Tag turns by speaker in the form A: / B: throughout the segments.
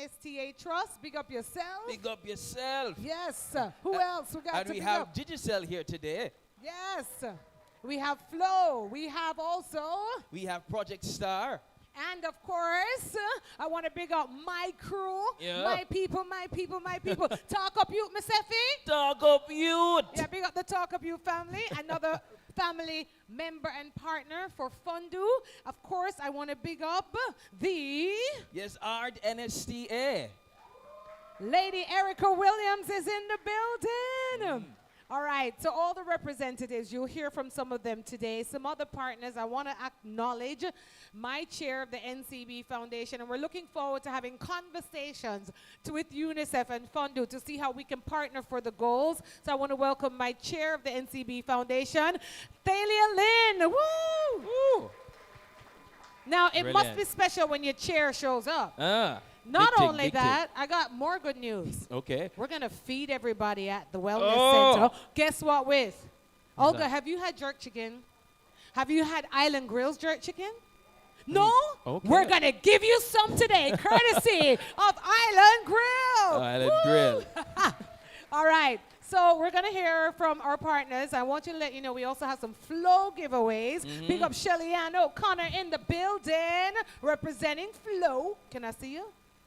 A: NSTA Trust. Big up yourself.
B: Big up yourself.
A: Yes. Who else we got
B: And
A: to
B: we
A: big
B: have
A: up?
B: Digicel here today.
A: Yes. We have Flo. We have also...
B: We have Project Star.
A: And of course, I want to big up my crew,
B: Yeah.
A: my people, my people, my people. Talk Up Youth, Miss Effie.
B: Talk Up Youth.
A: Yeah, big up the Talk Up Youth family. Another family member and partner for FunDoo. Of course, I want to big up the...
B: Yes, Art NSTA.
A: Lady Erica Williams is in the building. All right, so all the representatives, you'll hear from some of them today. Some other partners, I want to acknowledge my chair of the NCB Foundation, and we're looking forward to having conversations with UNICEF and FunDoo to see how we can partner for the goals. So I want to welcome my chair of the NCB Foundation, Thalia Lynn. Woo!
B: Woo.
A: Now, it must
B: Brilliant.
A: be special when your chair shows up.
B: Big
A: Not
B: thing,
A: only
B: big thing.
A: that, I got more good news.
B: Okay.
A: We're going to feed everybody at the Wellness
B: Oh.
A: Center. Guess what with?
B: What's
A: Olga,
B: that?
A: have you had jerk chicken? Have you had Island Grill's jerk chicken? No?
B: Okay.
A: We're going to give you some today, courtesy of Island Grill.
B: Island
A: Woo!
B: Grill.
A: All right. So we're going to hear from our partners. I want you to let you know we also have some Flow giveaways. Big up Shelly Ann O'Connor in the building, representing Flow. Can I see you?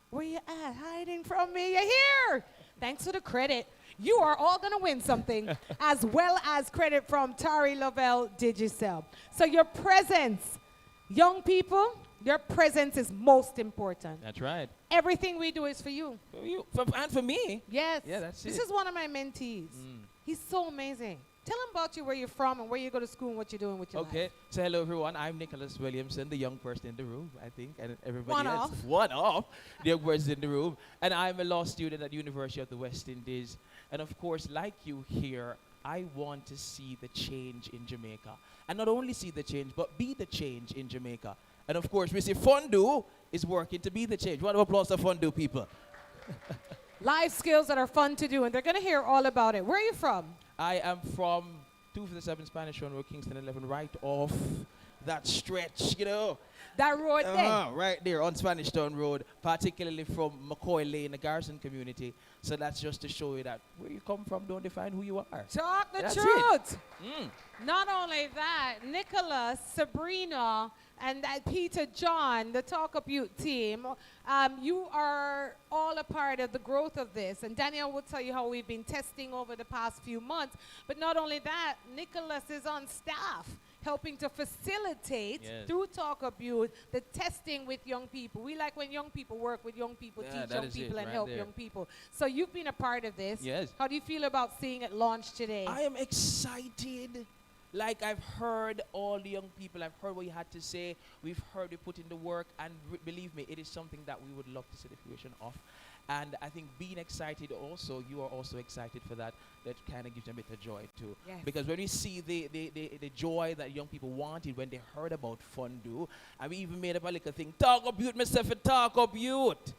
A: Where you at? Hiding from me? You're here. Thanks for the credit. You are all going to win something, as well as credit from Tari Lovell Digicel. So your presence, young people, your presence is most important.
B: That's right.
A: Everything we do is for you.
B: For you. And for me.
A: Yes.
B: Yeah, that's
A: This
B: it.
A: is one of my mentees. He's so amazing. Tell him about you, where you're from, and where you go to school, and what you're doing with your
B: Okay.
A: life.
B: So hello everyone. I'm Nicholas Williamson, the young person in the room, I think, and everybody
A: One
B: else.
A: off.
B: One off. The young person in the room. And I'm a law student at the University of the West Indies. And of course, like you here, I want to see the change in Jamaica. And not only see the change, but be the change in Jamaica. And of course, we see FunDoo is working to be the change. Round of applause to FunDoo people.
A: Life skills that are fun to do, and they're going to hear all about it. Where are you from?
B: I am from 257 Spanish Road, Kingston 11, right off that stretch, you know.
A: That road there.
B: Right there on Spanish Town Road, particularly from McCoy Lane, the Garrison community. So that's just to show you that where you come from don't define who you are.
A: Talk the
B: That's
A: truth.
B: Mm.
A: Not only that, Nicholas, Sabrina, and Peter John, the Talk Up Youth team, you are all a part of the growth of this. And Danielle will tell you how we've been testing over the past few months. But not only that, Nicholas is on staff, helping to facilitate,
B: Yes.
A: through Talk Up Youth, the testing with young people. We like when young people work with young people,
B: Yeah,
A: teach
B: that
A: young
B: is it,
A: people, and
B: right
A: help
B: there.
A: young people. So you've been a part of this.
B: Yes.
A: How do you feel about seeing it launched today?
B: I am excited. Like I've heard all the young people, I've heard what you had to say, we've heard you put in the work, and believe me, it is something that we would love to see the fruition of. And I think being excited also, you are also excited for that. That kind of gives them a bit of joy too.
A: Yes.
B: Because when we see the joy that young people wanted when they heard about FunDoo, and we even made up a little thing, Talk Up Youth, myself, and Talk Up Youth.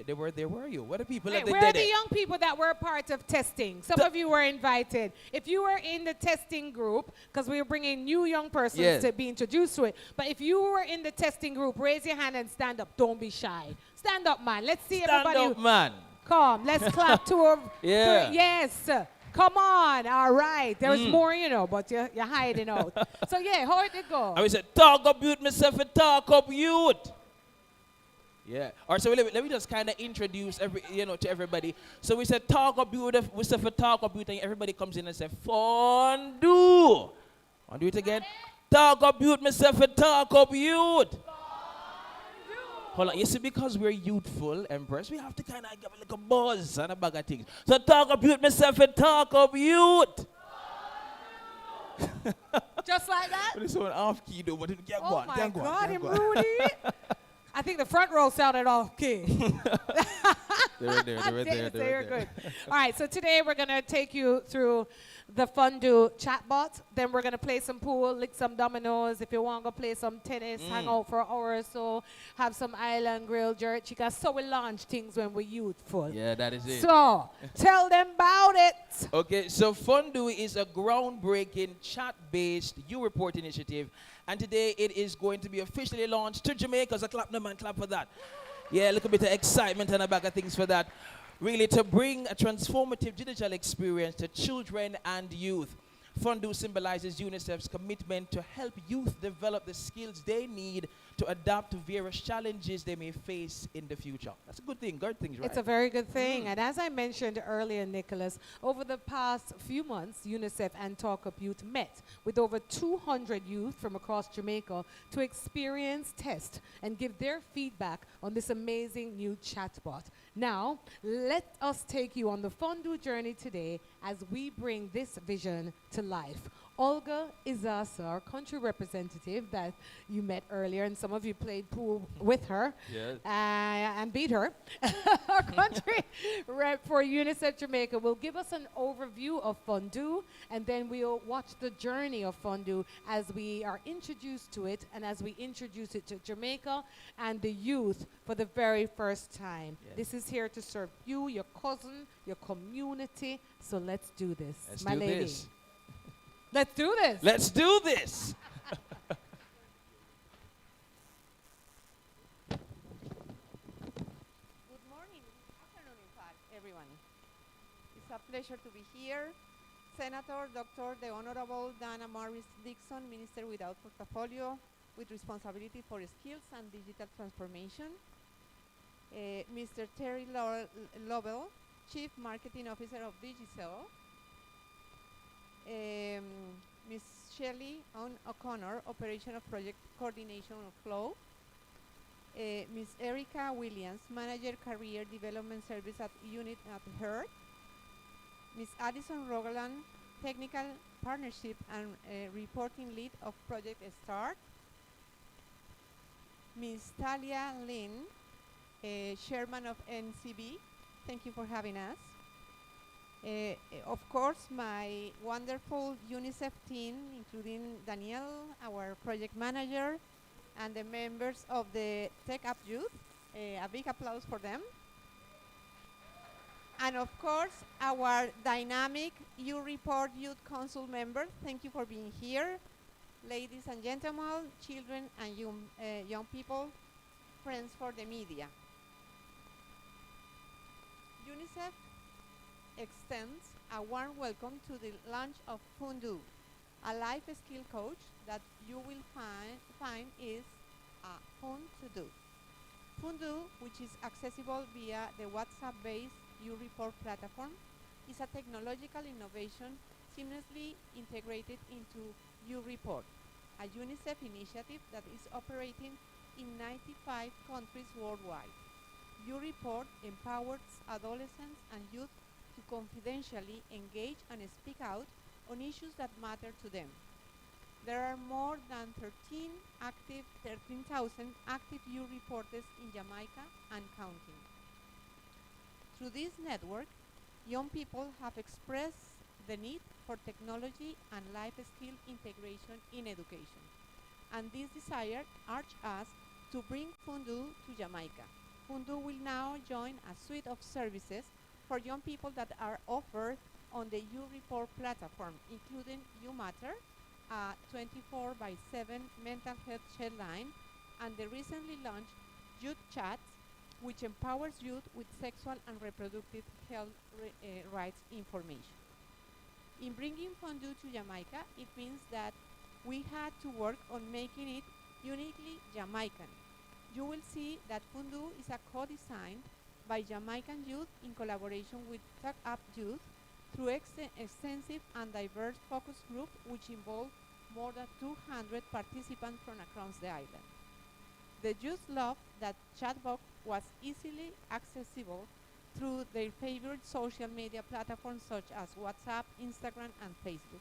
B: There were you. What are people
A: Hey,
B: that they
A: where are
B: did
A: the
B: it?
A: young people that were part of testing? Some of you were invited. If you were in the testing group, because we were bringing new young persons
B: Yes.
A: to be introduced to it, but if you were in the testing group, raise your hand and stand up. Don't be shy. Stand up, man. Let's see
B: Stand
A: everybody.
B: up, man.
A: Come, let's clap to her.
B: Yeah.
A: Yes. Come on. All right. There's more, you know, but you're hiding out. So, yeah, how did it go?
B: And we said, Talk Up Youth, myself, and Talk Up Youth. Yeah. All right, so let me just kind of introduce to everybody. So we said, Talk Up Youth, we said for Talk Up Youth, and everybody comes in and says, FunDoo. I'll do it again. Talk Up Youth, myself, and Talk Up Youth. Hold on, you see, because we're youthful, Empress, we have to kind of give like a buzz and a bag of things. So Talk Up Youth, myself, and Talk Up Youth.
A: Just like that?
B: But it's so off key though, but it can't go
A: Oh,
B: on,
A: my
B: can't go on,
A: God,
B: can't
A: him
B: go on.
A: Rudy. I think the front row sounded off key.
B: They were there, they were there,
A: Yes,
B: they
A: they
B: were
A: were
B: there.
A: good. All right, so today we're going to take you through the FunDoo chatbot. Then we're going to play some pool, lick some dominoes. If you want to go play some tennis, hang out for an hour or so, have some Island Grill jerk chicken. So we launch things when we're youthful.
B: Yeah, that is it.
A: So tell them about it.
B: Okay, so FunDoo is a groundbreaking chat-based U-Report initiative, and today it is going to be officially launched to Jamaica. So clap, no man, clap for that. Yeah, a little bit of excitement and a bag of things for that. Really, to bring a transformative digital experience to children and youth. FunDoo symbolizes UNICEF's commitment to help youth develop the skills they need to adapt to various challenges they may face in the future. That's a good thing, good things, right?
A: It's a very good thing. And as I mentioned earlier, Nicholas, over the past few months, UNICEF and Talk Up Youth met with over 200 youth from across Jamaica to experience, test, and give their feedback on this amazing new chatbot. Now, let us take you on the FunDoo journey today as we bring this vision to life. Olga Izasa, our country representative that you met earlier, and some of you played pool with her and beat her. Our country rep for UNICEF Jamaica will give us an overview of FunDoo, and then we'll watch the journey of FunDoo as we are introduced to it and as we introduce it to Jamaica and the youth for the very first time.
B: Yes.
A: This is here to serve you, your cousin, your community. So let's do this,
B: Let's
A: my
B: do
A: lady.
B: this.
A: Let's do this.
B: Let's do this.
C: Good morning, afternoon, in fact, everyone. It's a pleasure to be here. Senator Dr. the Honorable Dana Morris Dixon, Minister without portfolio, with responsibility for skills and digital transformation. Mr. Terry Lovell, Chief Marketing Officer of Digicel. Ms. Shelley O'Connor, Operation of Project Coordination of Flow. Ms. Erica Williams, Manager Career Development Service at Unit at Heart. Ms. Addison Rogaland, Technical Partnership and Reporting Lead of Project Start. Ms. Talia Lin, Chairman of NCB. Thank you for having us. Of course, my wonderful UNICEF team, including Danielle, our project manager, and the members of the Tech Up Youth. A big applause for them. And of course, our dynamic U-Report Youth Council members. Thank you for being here. Ladies and gentlemen, children and young people, friends for the media. UNICEF extends a warm welcome to the launch of FunDoo, a life skill coach that you will find is fun to do. FunDoo, which is accessible via the WhatsApp-based U-Report platform, is a technological innovation seamlessly integrated into U-Report, a UNICEF initiative that is operating in 95 countries worldwide. U-Report empowers adolescents and youth to confidentially engage and speak out on issues that matter to them. There are more than 13,000 active U-Reporters in Jamaica and counting. Through this network, young people have expressed the need for technology and life skill integration in education. And this desire urged us to bring FunDoo to Jamaica. FunDoo will now join a suite of services for young people that are offered on the U-Report platform, including U-Matter, a 24/7 mental health line, and the recently launched Youth Chats, which empowers youth with sexual and reproductive health rights information. In bringing FunDoo to Jamaica, it means that we had to work on making it uniquely Jamaican. You will see that FunDoo is a co-designed by Jamaican youth in collaboration with Tech Up Youth through extensive and diverse focus group which involved more than 200 participants from across the island. The youth loved that chatbot was easily accessible through their favorite social media platforms such as WhatsApp, Instagram, and Facebook.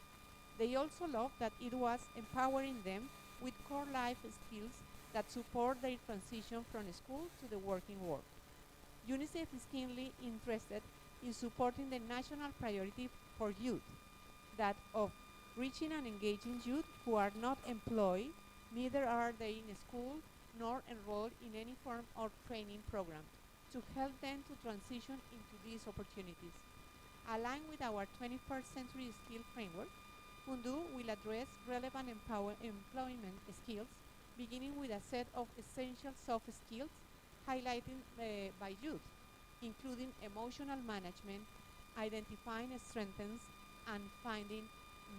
C: They also loved that it was empowering them with core life skills that support their transition from school to the working world. UNICEF is keenly interested in supporting the national priority for youth, that of reaching and engaging youth who are not employed, neither are they in school nor enrolled in any form of training program, to help them to transition into these opportunities. Aligned with our 21st century skill framework, FunDoo will address relevant employment skills, beginning with a set of essential soft skills highlighted by youth, including emotional management, identifying strengths, and finding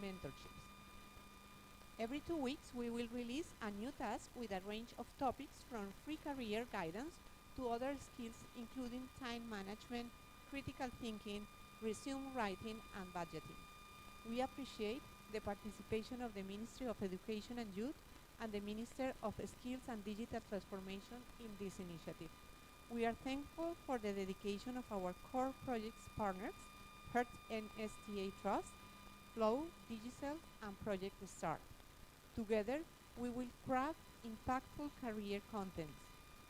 C: mentorships. Every 2 weeks, we will release a new task with a range of topics from free career guidance to other skills including time management, critical thinking, resume writing, and budgeting. We appreciate the participation of the Ministry of Education and Youth and the Minister of Skills and Digital Transformation in this initiative. We are thankful for the dedication of our core projects partners, HERT and STA Trust, Flow, Digicel, and Project START. Together, we will craft impactful career contents,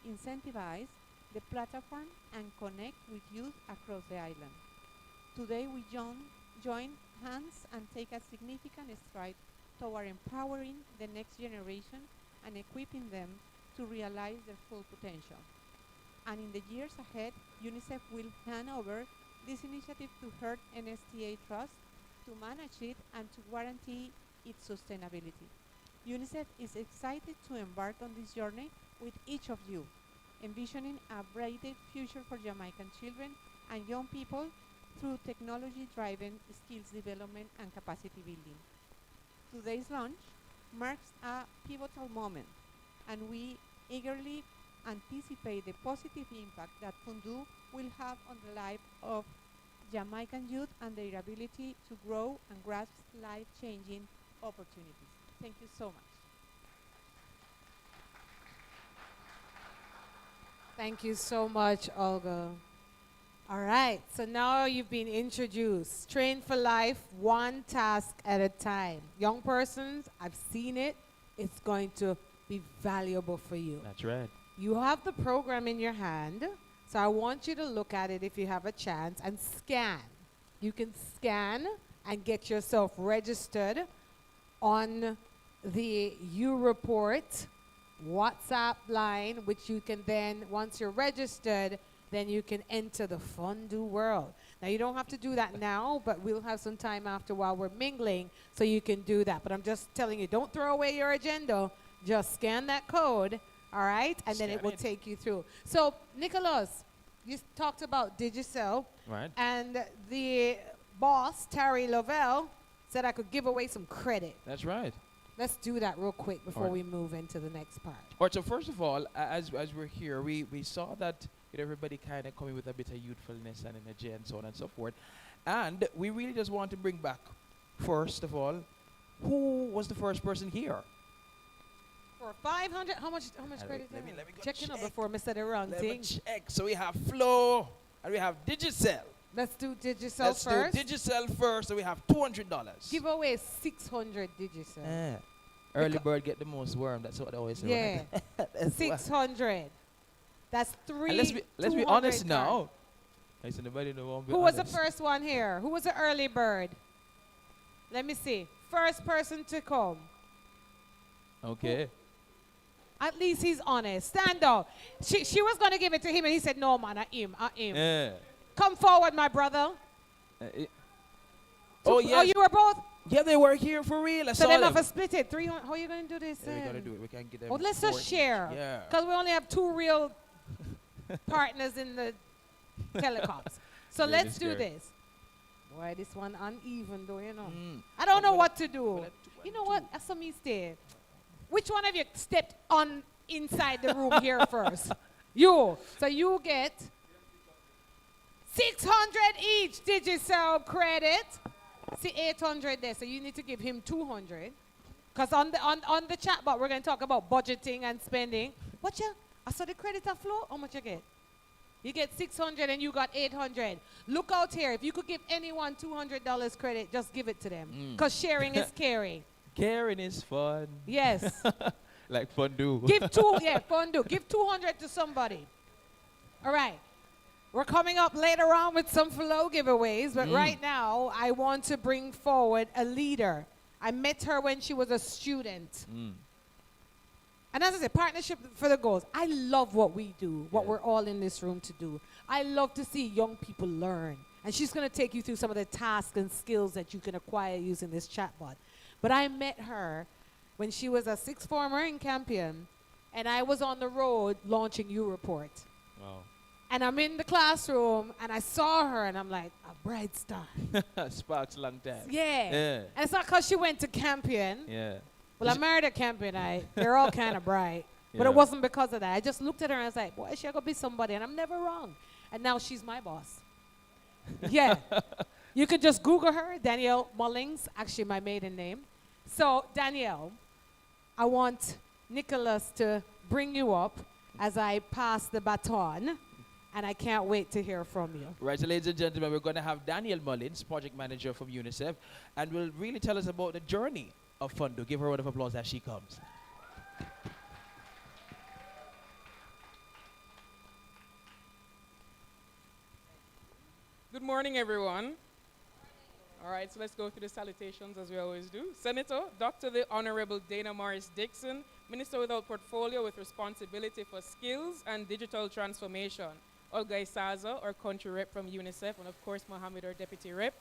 C: incentivize the platform, and connect with youth across the island. Today, we join hands and take a significant stride toward empowering the next generation and equipping them to realize their full potential. And in the years ahead, UNICEF will hand over this initiative to HERT and STA Trust to manage it and to guarantee its sustainability. UNICEF is excited to embark on this journey with each of you, envisioning a brighter future for Jamaican children and young people through technology-driven skills development and capacity building. Today's launch marks a pivotal moment, and we eagerly anticipate the positive impact that FunDoo will have on the life of Jamaican youth and their ability to grow and grasp life-changing opportunities. Thank you so much.
A: Thank you so much, Olga. All right, so now you've been introduced. Train for life, one task at a time. Young persons, I've seen it. It's going to be valuable for you.
B: That's right.
A: You have the program in your hand, so I want you to look at it if you have a chance and scan. You can scan and get yourself registered on the U-Report WhatsApp line, which you can then, once you're registered, then you can enter the FunDoo world. Now, you don't have to do that now, but we'll have some time after while we're mingling, so you can do that. But I'm just telling you, don't throw away your agenda. Just scan that code, all right? And then it will take you through. So, Nicholas, you talked about Digicel.
B: Right.
A: And the boss, Terry Lovell, said I could give away some credit.
B: That's right.
A: Let's do that real quick before
B: Alright.
A: we move into the next part.
B: All right, so first of all, as we're here, we saw that everybody kind of coming with a bit of youthfulness and energy and so on and so forth. And we really just want to bring back, first of all, who was the first person here?
A: For 500, how much credit?
B: Let me go
A: check it out
B: check.
A: before I said the wrong
B: Let me
A: thing.
B: check. So we have Flow and we have Digicel.
A: Let's do Digicel
B: Let's
A: first.
B: do Digicel first. So we have $200.
A: Give away 600 Digicel.
B: Early bird get the most worm. That's what I always say.
A: Yeah.
B: Right? That's why.
A: 600. That's three.
B: And let's be
A: 200
B: honest
A: cards.
B: now. I said nobody won't be
A: Who was the
B: honest.
A: first one here? Who was the early bird? Let me see. First person to come.
B: Okay.
A: At least he's honest. Stand up. She was going to give it to him, and he said, no, man, I him.
B: Yeah.
A: Come forward, my brother.
B: Oh,
A: Oh,
B: yes.
A: you were both?
B: Yeah, they were here for real. I
A: So
B: saw
A: them
B: them.
A: have to split it. 300. How are you going to do this?
B: Yeah, we gotta do it. We can't get them.
A: Oh, let's
B: 4
A: just
B: each.
A: share.
B: Yeah.
A: Because we only have 2 real partners in the telecoms. So
B: Yeah,
A: let's
B: this
A: do
B: girl.
A: this. Boy, this one uneven though, you know.
B: Mm.
A: I don't know
B: Well,
A: what to do.
B: well, that 2
A: You
B: and
A: know
B: 2.
A: what? I saw me stay. Which one of you stepped on inside the room here first? You. So you get 600 each Digicel credit. See 800 there, so you need to give him 200. Because on the chat box, we're going to talk about budgeting and spending. What you? I saw the credit flow. How much you get? You get 600 and you got 800. Look out here. If you could give anyone $200 credit, just give it to them. Because sharing is caring.
B: Caring is fun.
A: Yes.
B: Like FunDoo.
A: Give FunDoo. Give 200 to somebody. All right. We're coming up later on with some flow giveaways, but right now I want to bring forward a leader. I met her when she was a student. And as I said, partnership for the goals. I love what we do, what we're all in this room to do. I love to see young people learn. And she's going to take you through some of the tasks and skills that you can acquire using this chatbot. But I met her when she was a 6th former in Campion, and I was on the road launching U Report.
B: Wow.
A: And I'm in the classroom, and I saw her, and I'm like, a bright star.
B: Sparks long time.
A: Yeah.
B: Yeah.
A: And it's not because she went to Campion.
B: Yeah.
A: Well, I married a Campionite. They're all kind of bright. But
B: Yeah.
A: it wasn't because of that. I just looked at her and I was like, boy, she going to be somebody. And I'm never wrong. And now she's my boss. Yeah. You could just Google her, Danielle Mullings, actually my maiden name. So, Danielle, I want Nicholas to bring you up as I pass the baton. And I can't wait to hear from you.
B: Right, so ladies and gentlemen, we're going to have Danielle Mullins, project manager from UNICEF, and will really tell us about the journey of FunDoo. Give her a round of applause as she comes.
D: Good morning, everyone. All right, so let's go through the salutations as we always do. Senator, Dr. the Honorable Dana Morris Dixon, Minister without portfolio with responsibility for skills and digital transformation. Olga Isaza, our country rep from UNICEF, and of course, Mohammed, our deputy rep.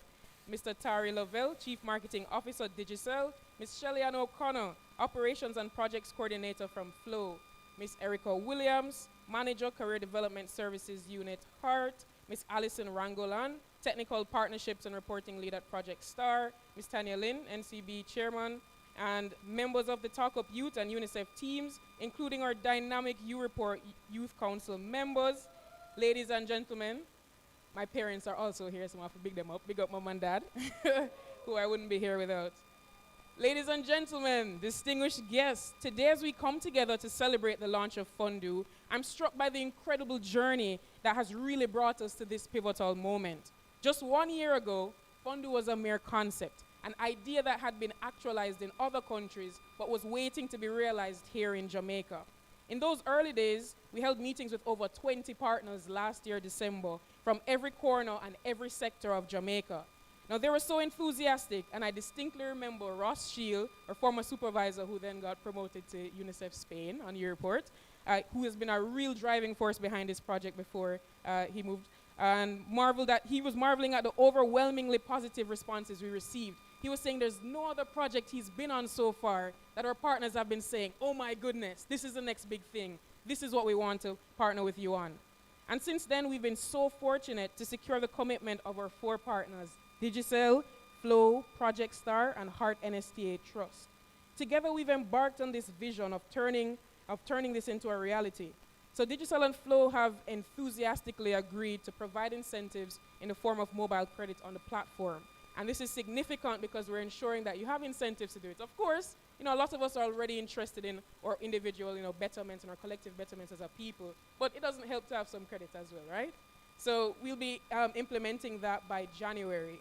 D: Mr. Tari Lovell, Chief Marketing Officer, Digicel. Ms. Shelly-Ann O'Connor, Operations and Projects Coordinator from FLOW. Ms. Erica Williams, Manager, Career Development Services Unit, HEART. Ms. Alison Rangolan, Technical Partnerships and Reporting Lead at Project STAR. Ms. Tanya Lynn, NCB Chairman, and members of the Talk Up Youth and UNICEF teams, including our dynamic U-Report Youth Council members. Ladies and gentlemen, my parents are also here, so I have to big them up. Big up mom and dad, who I wouldn't be here without. Ladies and gentlemen, distinguished guests, today as we come together to celebrate the launch of FunDoo, I'm struck by the incredible journey that has really brought us to this pivotal moment. Just 1 year ago, FunDoo was a mere concept, an idea that had been actualized in other countries but was waiting to be realized here in Jamaica. In those early days, we held meetings with over 20 partners last year, December, from every corner and every sector of Jamaica. Now, they were so enthusiastic, and I distinctly remember Ross Shield, our former supervisor, who then got promoted to UNICEF Spain on your report, who has been a real driving force behind this project before he moved, and he was marveling at the overwhelmingly positive responses we received. He was saying there's no other project he's been on so far that our partners have been saying, oh my goodness, this is the next big thing. This is what we want to partner with you on. And since then, we've been so fortunate to secure the commitment of our 4 partners, Digicel, FLOW, Project STAR, and Heart NSTA Trust. Together, we've embarked on this vision of turning this into a reality. So Digicel and FLOW have enthusiastically agreed to provide incentives in the form of mobile credit on the platform. And this is significant because we're ensuring that you have incentives to do it. Of course, a lot of us are already interested in our individual, betterment and our collective betterments as a people, but it doesn't help to have some credit as well, right? So we'll be implementing that by January.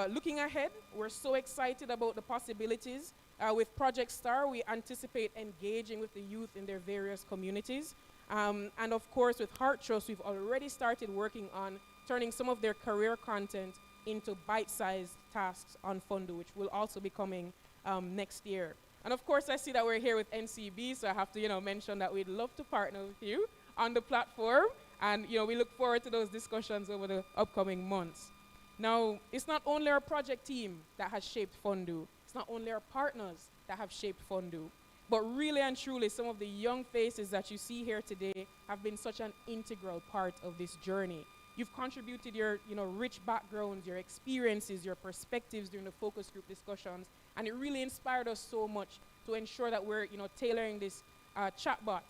D: Looking ahead, we're so excited about the possibilities. With Project STAR, we anticipate engaging with the youth in their various communities. And of course, with Heart Trust, we've already started working on turning some of their career content into bite-sized tasks on FunDoo, which will also be coming next year. And of course, I see that we're here with NCB, so I have to, mention that we'd love to partner with you on the platform. And, we look forward to those discussions over the upcoming months. Now, it's not only our project team that has shaped FunDoo. It's not only our partners that have shaped FunDoo. But really and truly, some of the young faces that you see here today have been such an integral part of this journey. You've contributed your rich backgrounds, your experiences, your perspectives during the focus group discussions, and it really inspired us so much to ensure that we're tailoring this chatbot,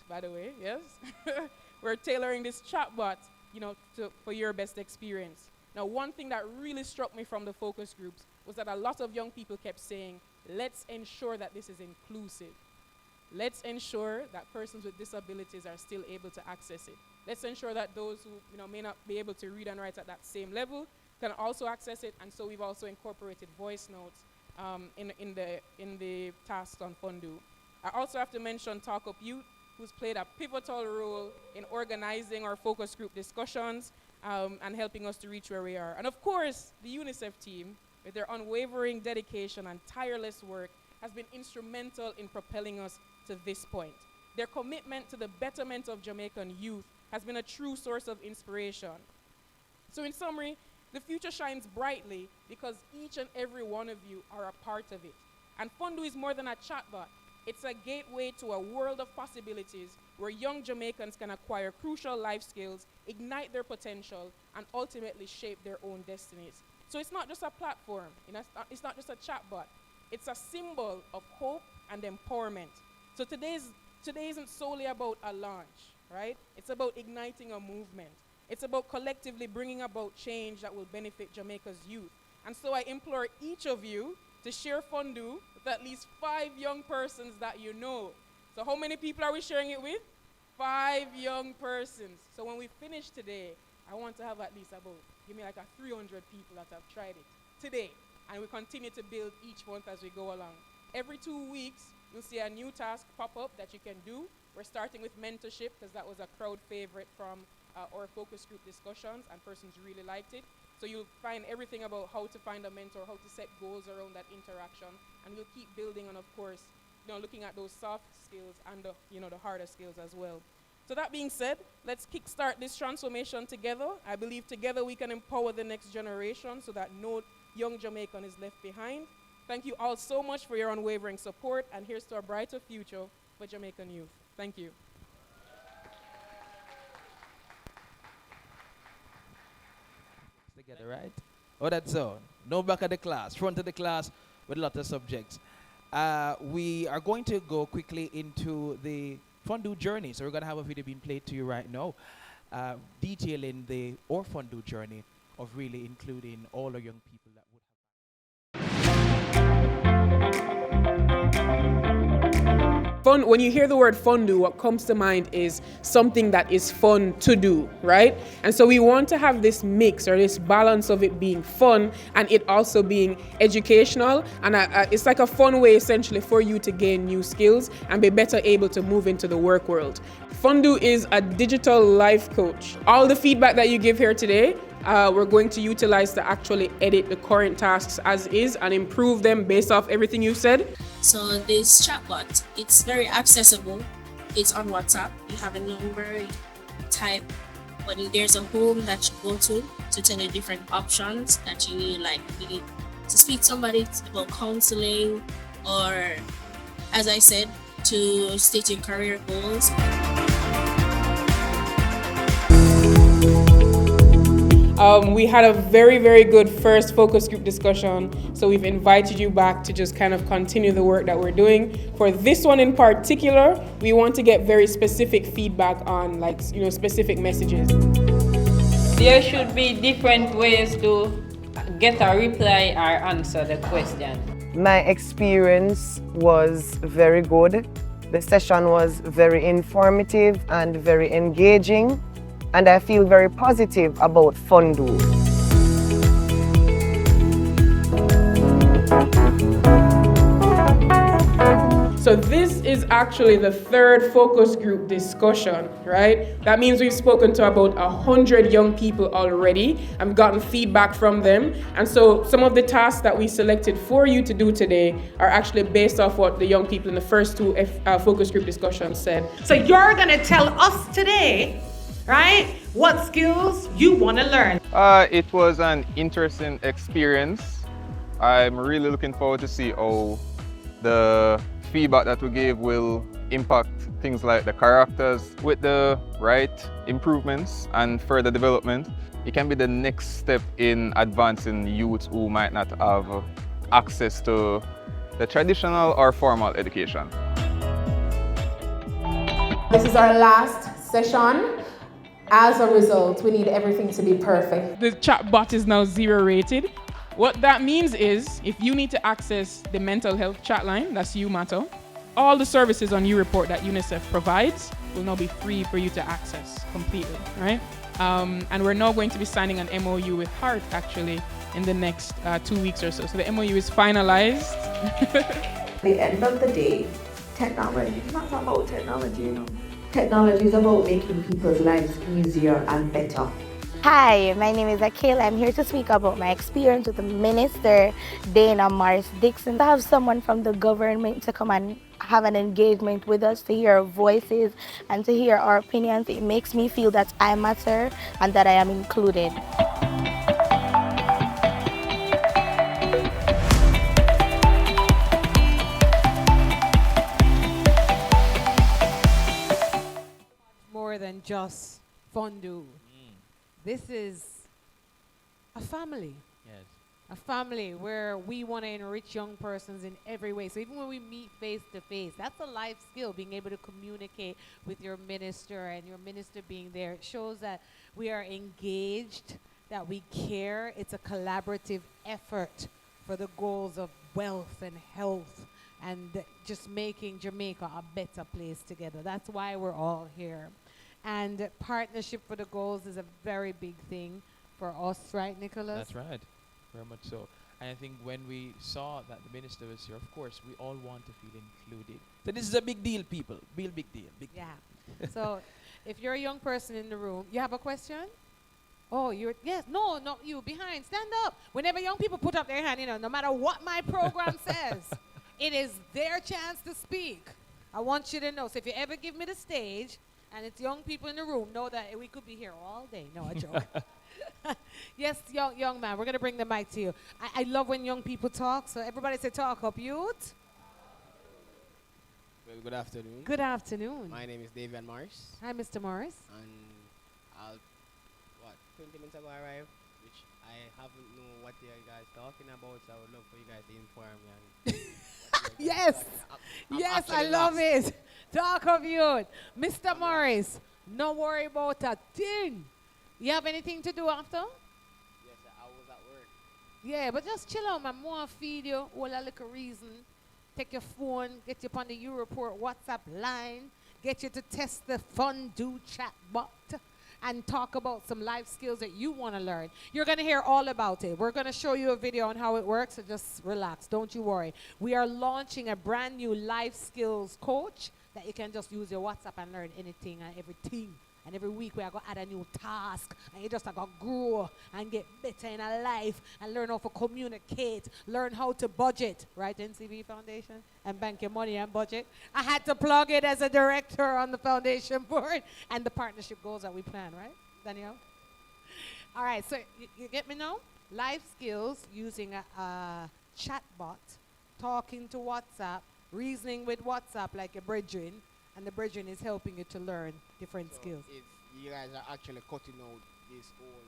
D: by the way, yes? We're tailoring this chatbot for your best experience. Now, one thing that really struck me from the focus groups was that a lot of young people kept saying, let's ensure that this is inclusive. Let's ensure that persons with disabilities are still able to access it. Let's ensure that those who may not be able to read and write at that same level can also access it. And so we've also incorporated voice notes in the tasks on FunDoo. I also have to mention Talk Up Youth, who's played a pivotal role in organizing our focus group discussions and helping us to reach where we are. And of course, the UNICEF team, with their unwavering dedication and tireless work, has been instrumental in propelling us to this point. Their commitment to the betterment of Jamaican youth has been a true source of inspiration. So in summary, the future shines brightly because each and every one of you are a part of it. And FunDoo is more than a chatbot. It's a gateway to a world of possibilities where young Jamaicans can acquire crucial life skills, ignite their potential, and ultimately shape their own destinies. So it's not just a platform, it's not just a chatbot. It's a symbol of hope and empowerment. So today isn't solely about a launch, right? It's about igniting a movement. It's about collectively bringing about change that will benefit Jamaica's youth. And so I implore each of you to share FunDoo with at least 5 young persons that you know. So how many people are we sharing it with? 5 young persons. So when we finish today, I want to have at least give me like 300 people that have tried it today. And we continue to build each month as we go along. Every 2 weeks, you'll see a new task pop up that you can do. We're starting with mentorship because that was a crowd favorite from our focus group discussions, and persons really liked it. So you'll find everything about how to find a mentor, how to set goals around that interaction, and we'll keep building on, of course, looking at those soft skills and the harder skills as well. So that being said, let's kickstart this transformation together. I believe together we can empower the next generation so that no young Jamaican is left behind. Thank you all so much for your unwavering support, and here's to a brighter future for Jamaican youth. Thank you.
B: Together, right? Oh, that's all. No back of the class, front of the class with a lot of subjects. We are going to go quickly into the FunDoo journey. So we're going to have a video being played to you right now, detailing the FunDoo journey of really including all our young people that would
D: Fun, when you hear the word FunDoo, what comes to mind is something that is fun to do, right? And so we want to have this mix or this balance of it being fun and it also being educational. And it's like a fun way essentially for you to gain new skills and be better able to move into the work world. FunDoo is a digital life coach. All the feedback that you give here today, we're going to utilize to actually edit the current tasks as is and improve them based off everything you said.
E: So this chatbot, it's very accessible. It's on WhatsApp. You have a number, you type, but there's a home that you go to tell you different options that you need, like you need to speak to somebody about counseling, or as I said, to state your career goals.
D: We had a very, very good first focus group discussion, so we've invited you back to just kind of continue the work that we're doing. For this one in particular, we want to get very specific feedback on specific messages.
F: There should be different ways to get a reply or answer the question.
G: My experience was very good. The session was very informative and very engaging, and I feel very positive about FunDoo.
D: So this is actually the third focus group discussion, right? That means we've spoken to about 100 young people already and gotten feedback from them. And so some of the tasks that we selected for you to do today are actually based off what the young people in the first 2 focus group discussions said.
A: So you're going to tell us today, right, what skills you want to learn.
H: It was an interesting experience. I'm really looking forward to see how the feedback that we gave will impact things like the characters. With the right improvements and further development, it can be the next step in advancing youth who might not have access to the traditional or formal education.
I: This is our last session. As a result, we need everything to be perfect.
D: The chatbot is now 0 rated. What that means is, if you need to access the mental health chat line, that's You Matter, all the services on YouReport that UNICEF provides will now be free for you to access completely, right? And we're now going to be signing an MOU with Heart, actually, in the next 2 weeks or so. So the MOU is finalized.
J: At the end of the day, technology is not about technology, you know. Technology is about making people's lives easier and better.
K: Hi, my name is Akela. I'm here to speak about my experience with the Minister Dana Morris Dixon. To have someone from the government to come and have an engagement with us, to hear our voices and to hear our opinions, it makes me feel that I matter and that I am included.
A: than just FunDoo. This is a family.
B: Yes.
A: A family where we want to enrich young persons in every way. So even when we meet face to face, that's a life skill, being able to communicate with your minister and your minister being there. It shows that we are engaged, that we care. It's a collaborative effort for the goals of wealth and health and just making Jamaica a better place together. That's why we're all here. And partnership for the goals is a very big thing for us, right, Nicholas?
B: That's right. Very much so. And I think when we saw that the minister was here, of course, we all want to feel included. So this is a big deal, people. Real big deal. Big
A: Yeah. So if you're a young person in the room, you have a question? Oh, yes. No, not you. Behind. Stand up. Whenever young people put up their hand, no matter what my program says, it is their chance to speak. I want you to know. So if you ever give me the stage and it's young people in the room, know that we could be here all day. No, a joke. Yes, young man, we're going to bring the mic to you. I love when young people talk, so everybody say talk up, youth.
L: Well, good afternoon.
A: Good afternoon.
L: My name is Davian Morris.
A: Hi, Mr. Morris.
L: And 20 minutes ago I arrived, which I haven't known what you guys talking about, so I would love for you guys to inform me.
A: Yes, yes, I love it. Talk of youth. Mr. Morris, no worry about a thing. You have anything to do after?
L: Yes, I was at work.
A: Yeah, but just chill out, man. More feed you, all a little reason. Take your phone, get you on the Europort WhatsApp line, get you to test the FunDoo chat bot, and talk about some life skills that you want to learn. You're going to hear all about it. We're going to show you a video on how it works, so just relax. Don't you worry. We are launching a brand new life skills coach that you can just use your WhatsApp and learn anything and everything. And every week we are going to add a new task. And you just are going to grow and get better in a life and learn how to communicate, learn how to budget. Right, NCB Foundation? And bank your money and budget. I had to plug it as a director on the foundation board. And the partnership goals that we plan, right, Danielle? All right, so you get me now? Life skills using a chat bot, talking to WhatsApp, reasoning with WhatsApp like a brethren. And the brethren is helping you to learn different skills.
L: If you guys are actually cutting out this whole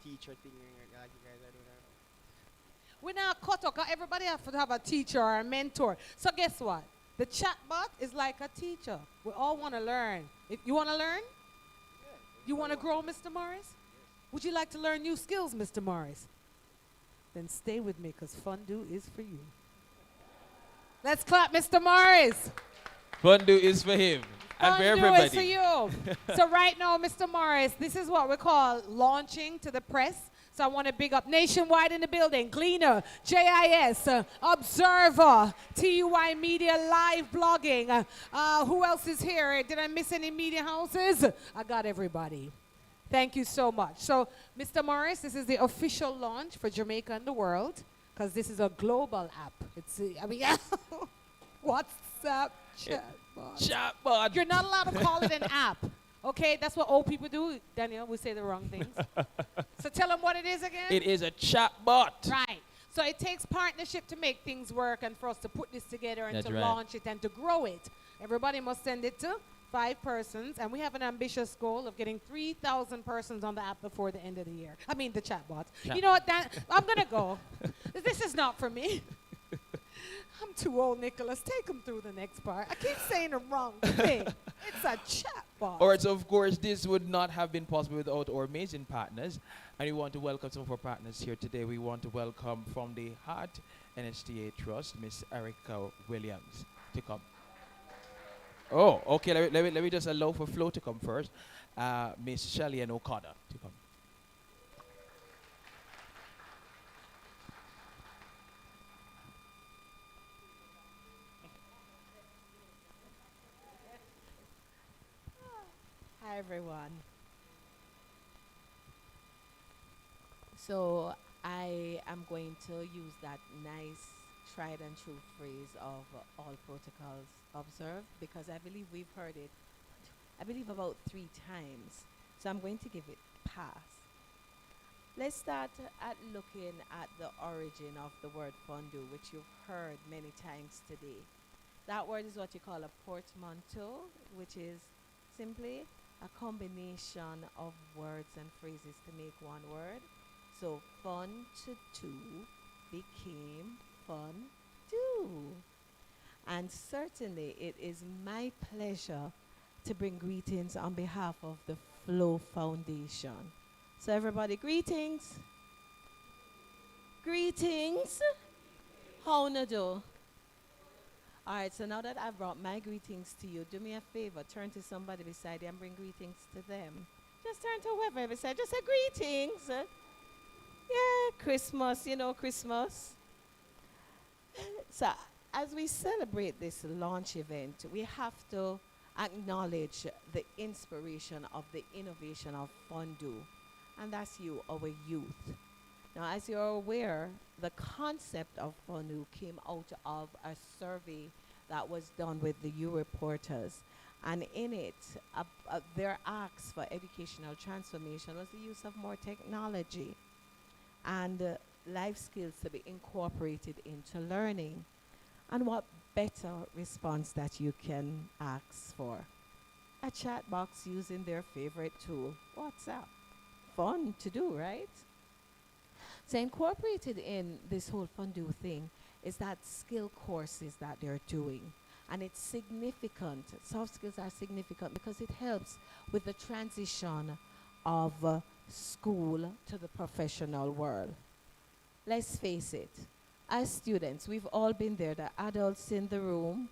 L: teacher thing like you guys are doing right now.
A: We're not cut out, 'cause everybody has to have a teacher or a mentor. So guess what? The chatbot is like a teacher. We all want to learn. If you want to learn?
L: Yeah,
A: You want to grow, Mr. Morris?
L: Yes.
A: Would you like to learn new skills, Mr. Morris? Then stay with me, because FunDoo is for you. Let's clap, Mr. Morris.
B: FunDoo is for him and for everybody.
A: FunDoo is for you. So right now, Mr. Morris, this is what we call launching to the press. So I want to big up Nationwide in the building, Gleaner, JIS, Observer, TUI Media Live Blogging. Who else is here? Did I miss any media houses? I got everybody. Thank you so much. So, Mr. Morris, this is the official launch for Jamaica and the world, because this is a global app. It's, WhatsApp chatbot.
B: Chatbot.
A: You're not allowed to call it an app. Okay, that's what old people do. Daniel, we say the wrong things. So tell them what it is again.
B: It is a chatbot.
A: Right. So it takes partnership to make things work and for us to put this together and
B: That's
A: to
B: right.
A: launch it and to grow it. Everybody must send it to 5 persons, and we have an ambitious goal of getting 3,000 persons on the app before the end of the year. I mean, the chatbot. You know what, Dan? I'm going to go. This is not for me. I'm too old, Nicholas. Take him through the next part. I keep saying the wrong thing. It's a chatbot.
B: All right, so of course, this would not have been possible without our amazing partners. And we want to welcome some of our partners here today. We want to welcome from the Heart NHTA Trust, Miss Erica Williams, to come. Oh, okay, let me just allow for Flo to come first. Miss Shelley and O'Connor to come.
M: Hi everyone. So I am going to use that nice tried and true phrase of all protocols observed, because I believe we've heard it, I believe about 3 times. So I'm going to give it pass. Let's start at looking at the origin of the word FunDoo, which you've heard many times today. That word is what you call a portmanteau, which is simply a combination of words and phrases to make one word. So fun to do became fun do. And certainly it is my pleasure to bring greetings on behalf of the Flow Foundation. So everybody, greetings. Greetings. How na do? All right, so now that I've brought my greetings to you, do me a favor, turn to somebody beside you and bring greetings to them. Just turn to whoever beside you, just say greetings. Yeah, Christmas, you know, Christmas. So as we celebrate this launch event, we have to acknowledge the inspiration of the innovation of FunDoo, and that's you, our youth. Now, as you're aware, the concept of FunDoo came out of a survey that was done with the U reporters. And in it, their asks for educational transformation was the use of more technology and life skills to be incorporated into learning. And what better response that you can ask for? A chat box using their favorite tool, WhatsApp. Fun to do, right? So incorporated in this whole FunDoo thing is that skill courses that they're doing. And it's significant. Soft skills are significant because it helps with the transition of school to the professional world. Let's face it, as students, we've all been there, the adults in the room,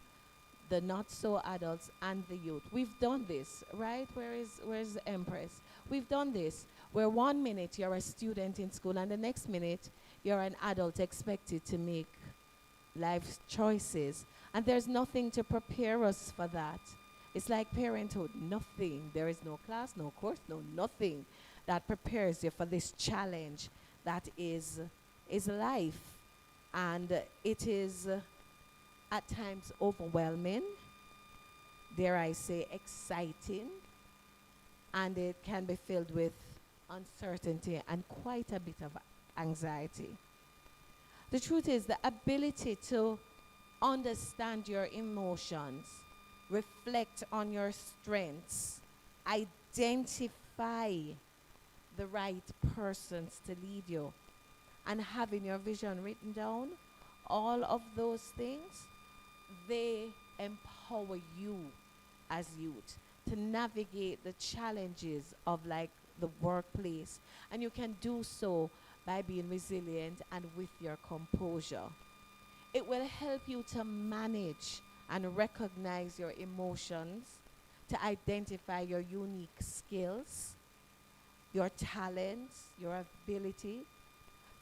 M: the not so adults and the youth. We've done this, right? Where's the Empress? We've done this, where 1 minute you're a student in school and the next minute you're an adult expected to make life choices. And there's nothing to prepare us for that. It's like parenthood, nothing. There is no class, no course, no nothing that prepares you for this challenge that is life. And it is at times overwhelming, dare I say exciting, and it can be filled with uncertainty and quite a bit of anxiety. The truth is the ability to understand your emotions, reflect on your strengths, identify the right persons to lead you, and having your vision written down, all of those things, they empower you as youth to navigate the challenges of like the workplace. And you can do so by being resilient and with your composure. It will help you to manage and recognize your emotions, to identify your unique skills, your talents, your ability,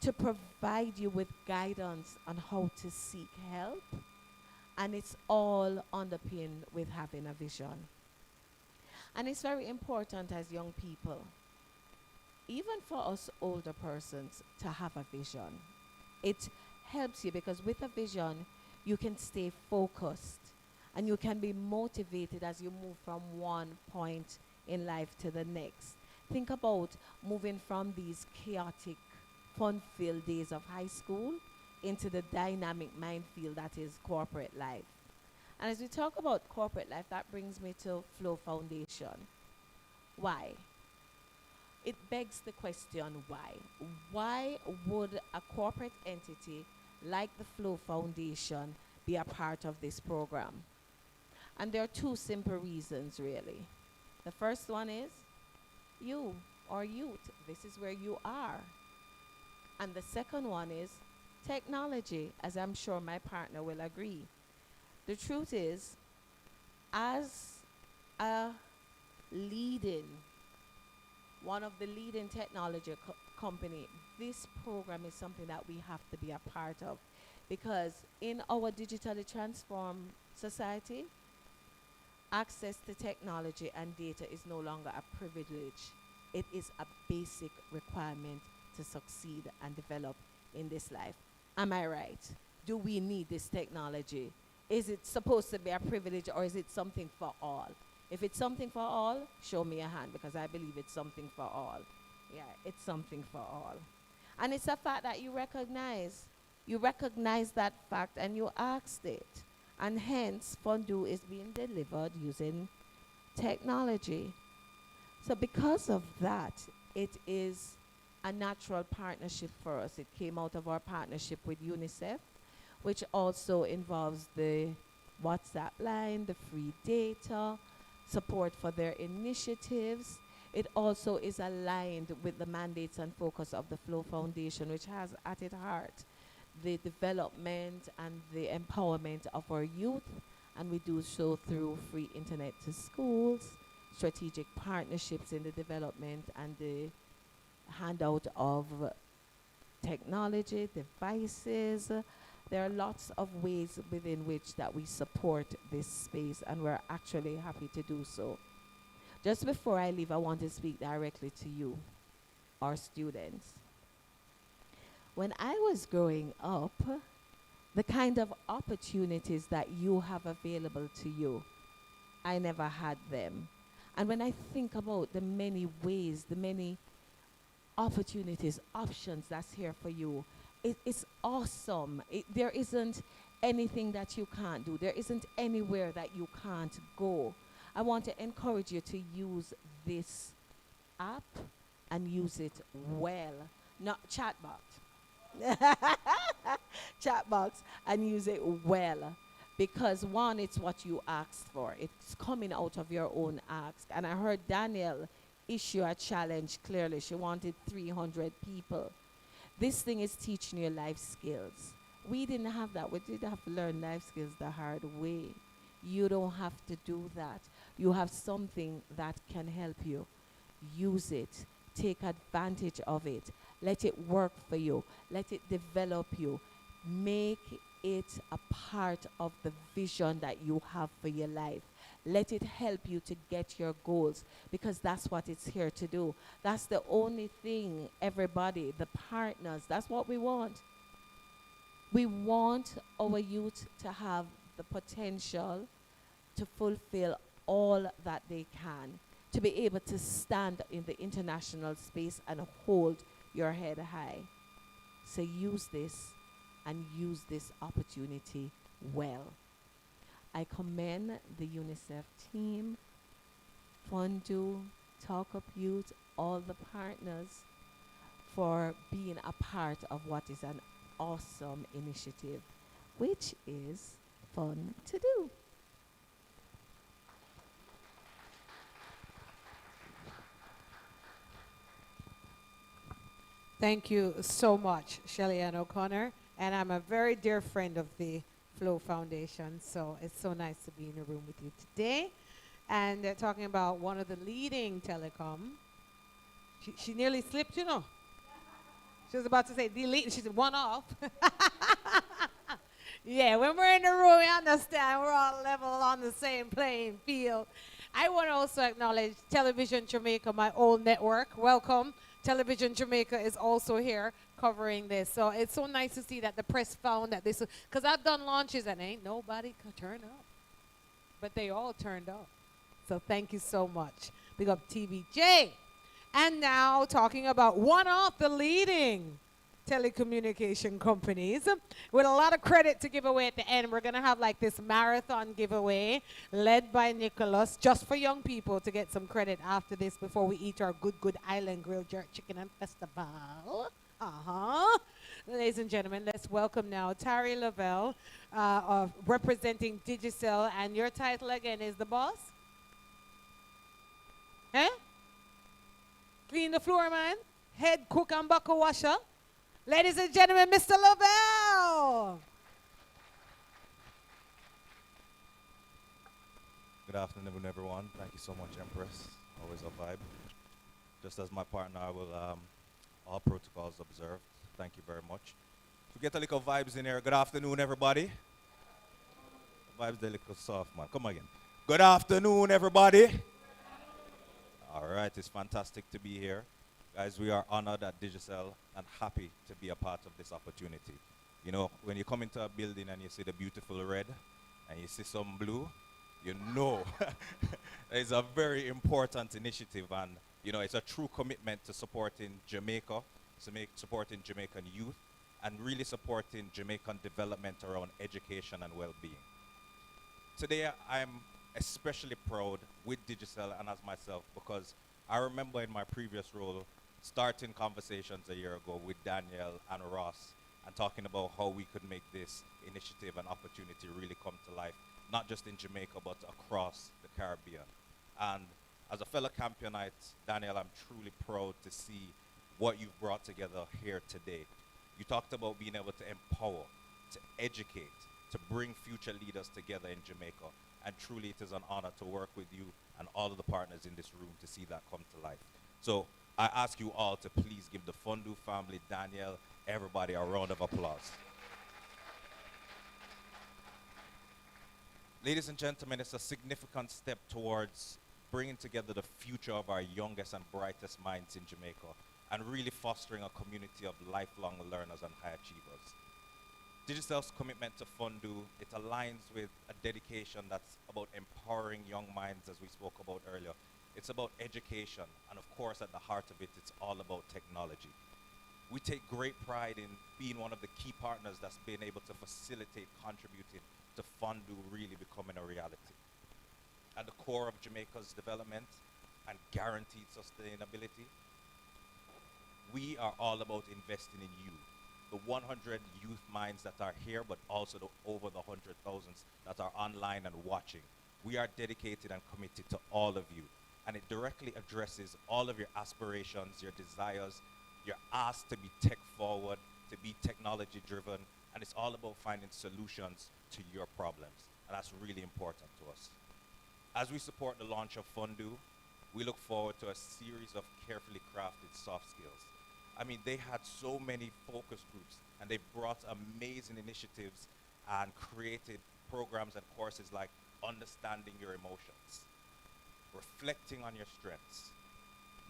M: to provide you with guidance on how to seek help. And it's all underpinned with having a vision. And it's very important as young people, even for us older persons, to have a vision. It helps you because with a vision, you can stay focused and you can be motivated as you move from one point in life to the next. Think about moving from these chaotic, fun-filled days of high school into the dynamic minefield that is corporate life. And as we talk about corporate life, that brings me to Flow Foundation. Why? It begs the question, why? Why would a corporate entity like the Flow Foundation be a part of this program? And there are two simple reasons, really. The first one is you or youth. This is where you are. And the second one is technology, as I'm sure my partner will agree. The truth is, as a one of the leading technology company, this program is something that we have to be a part of. Because in our digitally transformed society, access to technology and data is no longer a privilege. It is a basic requirement to succeed and develop in this life. Am I right? Do we need this technology? Is it supposed to be a privilege or is it something for all? If it's something for all, show me a hand because I believe it's something for all. Yeah, it's something for all. And it's a fact that you recognize. You recognize that fact and you asked it. And hence, FunDoo is being delivered using technology. So because of that, it is a natural partnership for us. It came out of our partnership with UNICEF, which also involves the WhatsApp line, the free data, support for their initiatives. It also is aligned with the mandates and focus of the Flow Foundation, which has at its heart the development and the empowerment of our youth, and we do so through free internet to schools, strategic partnerships in the development and the handout of technology, devices. There are lots of ways within which that we support this space, and we're actually happy to do so. Just before I leave, I want to speak directly to you, our students. When I was growing up, the kind of opportunities that you have available to you, I never had them. And when I think about the many ways, the many opportunities, options that's here for you, it's awesome. There isn't anything that you can't do. There isn't anywhere that you can't go. I want to encourage you to use this app and use it well. Not chatbot. Chatbox, and use it well. Because one, it's what you asked for. It's coming out of your own ask. And I heard Danielle issue a challenge clearly. She wanted 300 people. This thing is teaching you life skills. We didn't have that. We did have to learn life skills the hard way. You don't have to do that. You have something that can help you. Use it. Take advantage of it. Let it work for you. Let it develop you. Make it a part of the vision that you have for your life. Let it help you to get your goals, because that's what it's here to do. That's the only thing, everybody, the partners, that's what we want. We want our youth to have the potential to fulfill all that they can, to be able to stand in the international space and hold your head high. So use this and use this opportunity well. I commend the UNICEF team, FunDoo, Talk Up Youth, all the partners for being a part of what is an awesome initiative, which is fun to do.
A: Thank you so much, Shelly Ann O'Connor. And I'm a very dear friend of the Flow Foundation, so it's so nice to be in the room with you today. And talking about one of the leading telecom. She nearly slipped, you know. She was about to say delete. She said one off. Yeah, when we're in the room, we understand we're all level on the same playing field. I want to also acknowledge Television Jamaica, my old network. Welcome. Television Jamaica is also here covering this. So it's so nice to see that the press found that this, because I've done launches and ain't nobody could turn up. But they all turned up. So thank you so much. Big up TVJ. And now talking about one of the leading telecommunication companies with a lot of credit to give away at the end. We're going to have like this marathon giveaway led by Nicholas, just for young people to get some credit after this before we eat our good island grilled jerk chicken and festival. Ladies and gentlemen, let's welcome now Tari Lavelle, representing Digicel, and your title again is the boss? Eh? Clean the floor, man. Head cook and buckle washer. Ladies and gentlemen, Mr. Lavelle.
N: Good afternoon, everyone. Thank you so much, Empress. Always a vibe. Just as my partner, I will all protocols observed. Thank you very much. To get a little vibes in here. Good afternoon, everybody. Vibes a little soft, man. Come again. Good afternoon, everybody. All right, it's fantastic to be here. Guys, we are honored at Digicel and happy to be a part of this opportunity. You know, when you come into a building and you see the beautiful red and you see some blue, you know it's a very important initiative, and you know, it's a true commitment to supporting Jamaica, supporting Jamaican youth, and really supporting Jamaican development around education and well-being. Today, I'm especially proud with Digicel and as myself because I remember in my previous role starting conversations a year ago with Daniel and Ross and talking about how we could make this initiative and opportunity really come to life, not just in Jamaica, but across the Caribbean. And as a fellow Campionite, Daniel, I'm truly proud to see what you've brought together here today. You talked about being able to empower, to educate, to bring future leaders together in Jamaica. And truly it is an honor to work with you and all of the partners in this room to see that come to life. So I ask you all to please give the FunDoo family, Daniel, everybody a round of applause. Ladies and gentlemen, it's a significant step towards bringing together the future of our youngest and brightest minds in Jamaica and really fostering a community of lifelong learners and high achievers. Digicel's commitment to FunDoo, it aligns with a dedication that's about empowering young minds, as we spoke about earlier. It's about education, and of course, at the heart of it, it's all about technology. We take great pride in being one of the key partners that's been able to facilitate contributing to FunDoo really becoming a reality. At the core of Jamaica's development and guaranteed sustainability, we are all about investing in you, the 100 youth minds that are here, but also over the 100,000 that are online and watching. We are dedicated and committed to all of you, and it directly addresses all of your aspirations, your desires. You're asked to be tech forward, to be technology driven, and it's all about finding solutions to your problems, and that's really important to us. As we support the launch of FunDoo, we look forward to a series of carefully crafted soft skills. I mean, they had so many focus groups, and they've brought amazing initiatives and created programs and courses like understanding your emotions, reflecting on your strengths,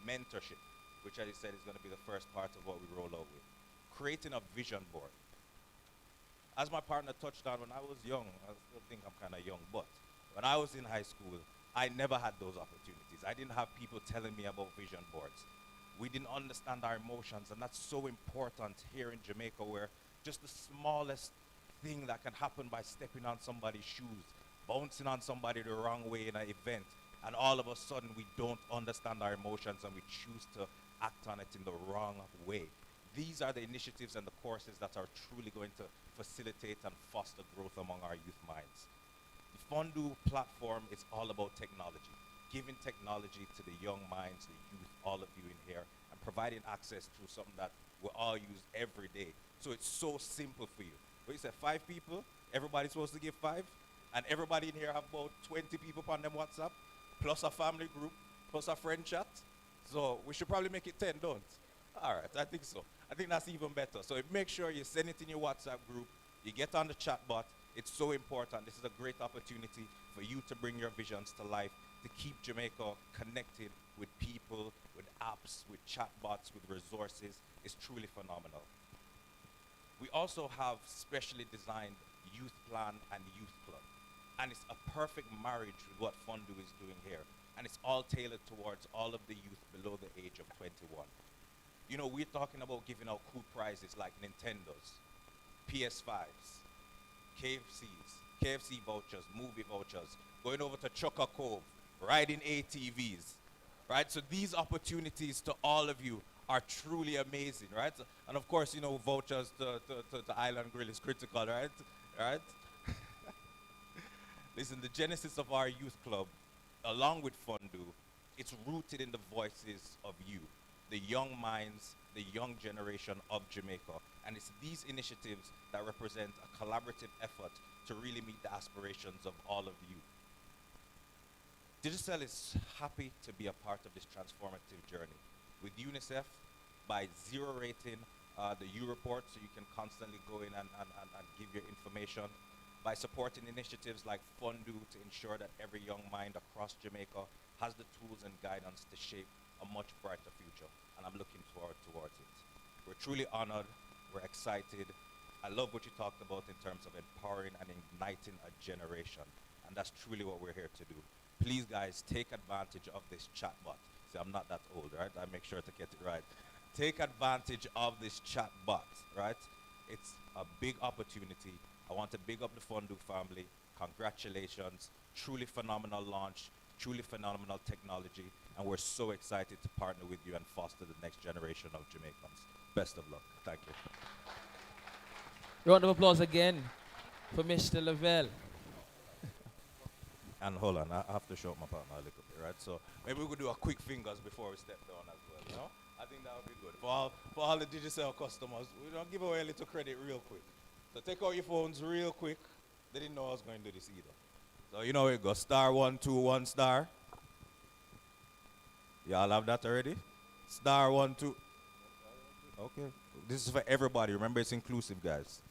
N: mentorship, which as I said is going to be the first part of what we roll out with, creating a vision board. As my partner touched on, when I was young, I still think I'm kind of young, but when I was in high school, I never had those opportunities. I didn't have people telling me about vision boards. We didn't understand our emotions, and that's so important here in Jamaica, where just the smallest thing that can happen by stepping on somebody's shoes, bouncing on somebody the wrong way in an event, and all of a sudden we don't understand our emotions and we choose to act on it in the wrong way. These are the initiatives and the courses that are truly going to facilitate and foster growth among our youth minds. The FunDoo platform is all about technology, giving technology to the young minds, the youth, all of you in here, and providing access to something that we all use every day. So it's so simple for you. What you said, 5 people, everybody's supposed to give 5, and everybody in here have about 20 people on them WhatsApp, plus a family group, plus a friend chat. So we should probably make it 10, don't? All right, I think so. I think that's even better. So make sure you send it in your WhatsApp group, you get on the chat bot. It's so important. This is a great opportunity for you to bring your visions to life, to keep Jamaica connected with people, with apps, with chatbots, with resources. It's truly phenomenal. We also have specially designed Youth Plan and Youth Club. And it's a perfect marriage with what FunDoo is doing here. And it's all tailored towards all of the youth below the age of 21. You know, we're talking about giving out cool prizes like Nintendos, PS5s, KFC vouchers, movie vouchers, going over to Chucker Cove, riding ATVs, right? So these opportunities to all of you are truly amazing, right? And of course, you know, vouchers to Island Grill is critical, right? Right? Listen, the genesis of our youth club, along with FunDoo, it's rooted in the voices of you, the young minds, the young generation of Jamaica. And it's these initiatives that represent a collaborative effort to really meet the aspirations of all of you. Digicel is happy to be a part of this transformative journey. With UNICEF, by rating the U report, so you can constantly go in and give your information. By supporting initiatives like FunDoo to ensure that every young mind across Jamaica has the tools and guidance to shape a much brighter future. And I'm looking forward towards it. We're truly honored. We're excited. I love what you talked about in terms of empowering and igniting a generation. And that's truly what we're here to do. Please, guys, take advantage of this chatbot. See, I'm not that old, right? I make sure to get it right. Take advantage of this chatbot, right? It's a big opportunity. I want to big up the FunDoo family. Congratulations. Truly phenomenal launch. truly phenomenal technology, and we're so excited to partner with you and foster the next generation of Jamaicans. Best of luck. Thank you.
B: Round of applause again for Mr. Lavelle.
N: And hold on, I have to show my partner a little bit, right? So maybe we could do a quick fingers before we step down as well, you know? I think that would be good. For all the Digicel customers, we don't give away a little credit real quick. So take out your phones real quick. They didn't know I was going to do this either. So you know it goes *121 star. Y'all have that already? *12. Okay. This is for everybody. Remember, it's inclusive, guys.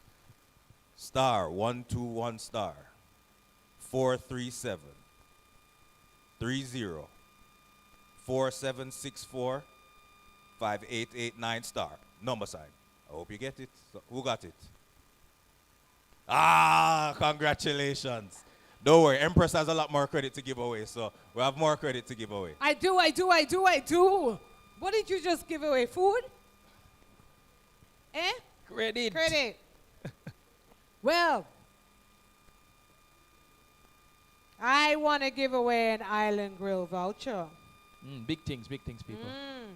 N: *121 star. 437 30 4764 5889 star. Number sign. I hope you get it. So who got it? Ah, congratulations. Don't worry, Empress has a lot more credit to give away, so we have more credit to give away.
A: I do. What did you just give away? Food? Eh? Credit. Well, I want to give away an Island Grill voucher.
B: Big things, people.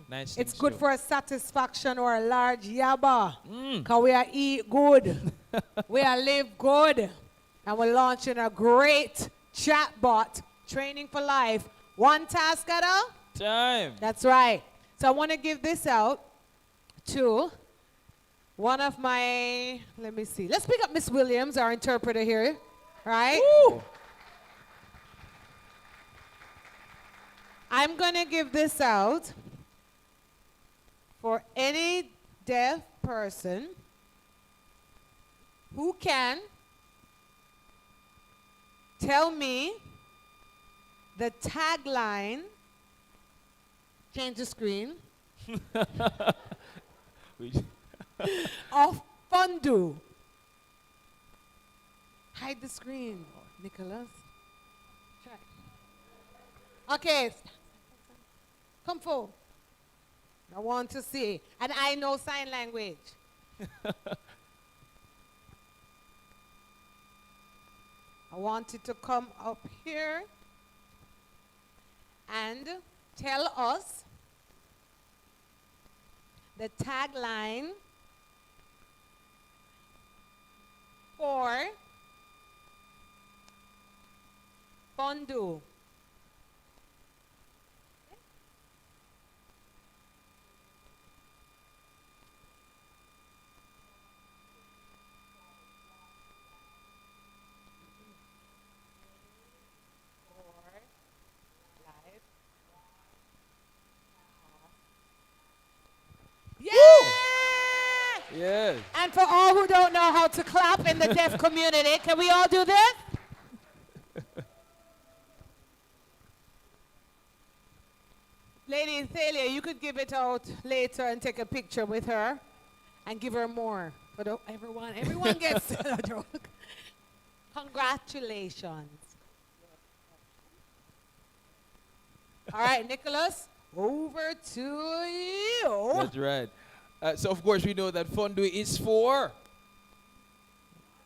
B: Nice things.
A: It's good
B: too.
A: for a satisfaction or a large yabba. Because we are eat good. We are live good. And we're launching a great chatbot training for life. One task at a
B: time.
A: That's right. So I want to give this out to one of my, let me see. Let's pick up Miss Williams, our interpreter here. Right?
B: Woo.
A: I'm going to give this out for any deaf person who can tell me the tagline. Change the screen. Of FunDoo. Hide the screen, Nicholas. Try. Okay. Come forward. I want to see. And I know sign language. I want it to come up here and tell us the tagline for FunDoo. Yeah!
B: Yes.
A: And for all who don't know how to clap in the deaf community, can we all do this? Lady Thalia, you could give it out later and take a picture with her and give her more. But everyone gets a joke. Congratulations. All right, Nicholas, over to you.
B: That's right. So of course we know that FunDoo is for.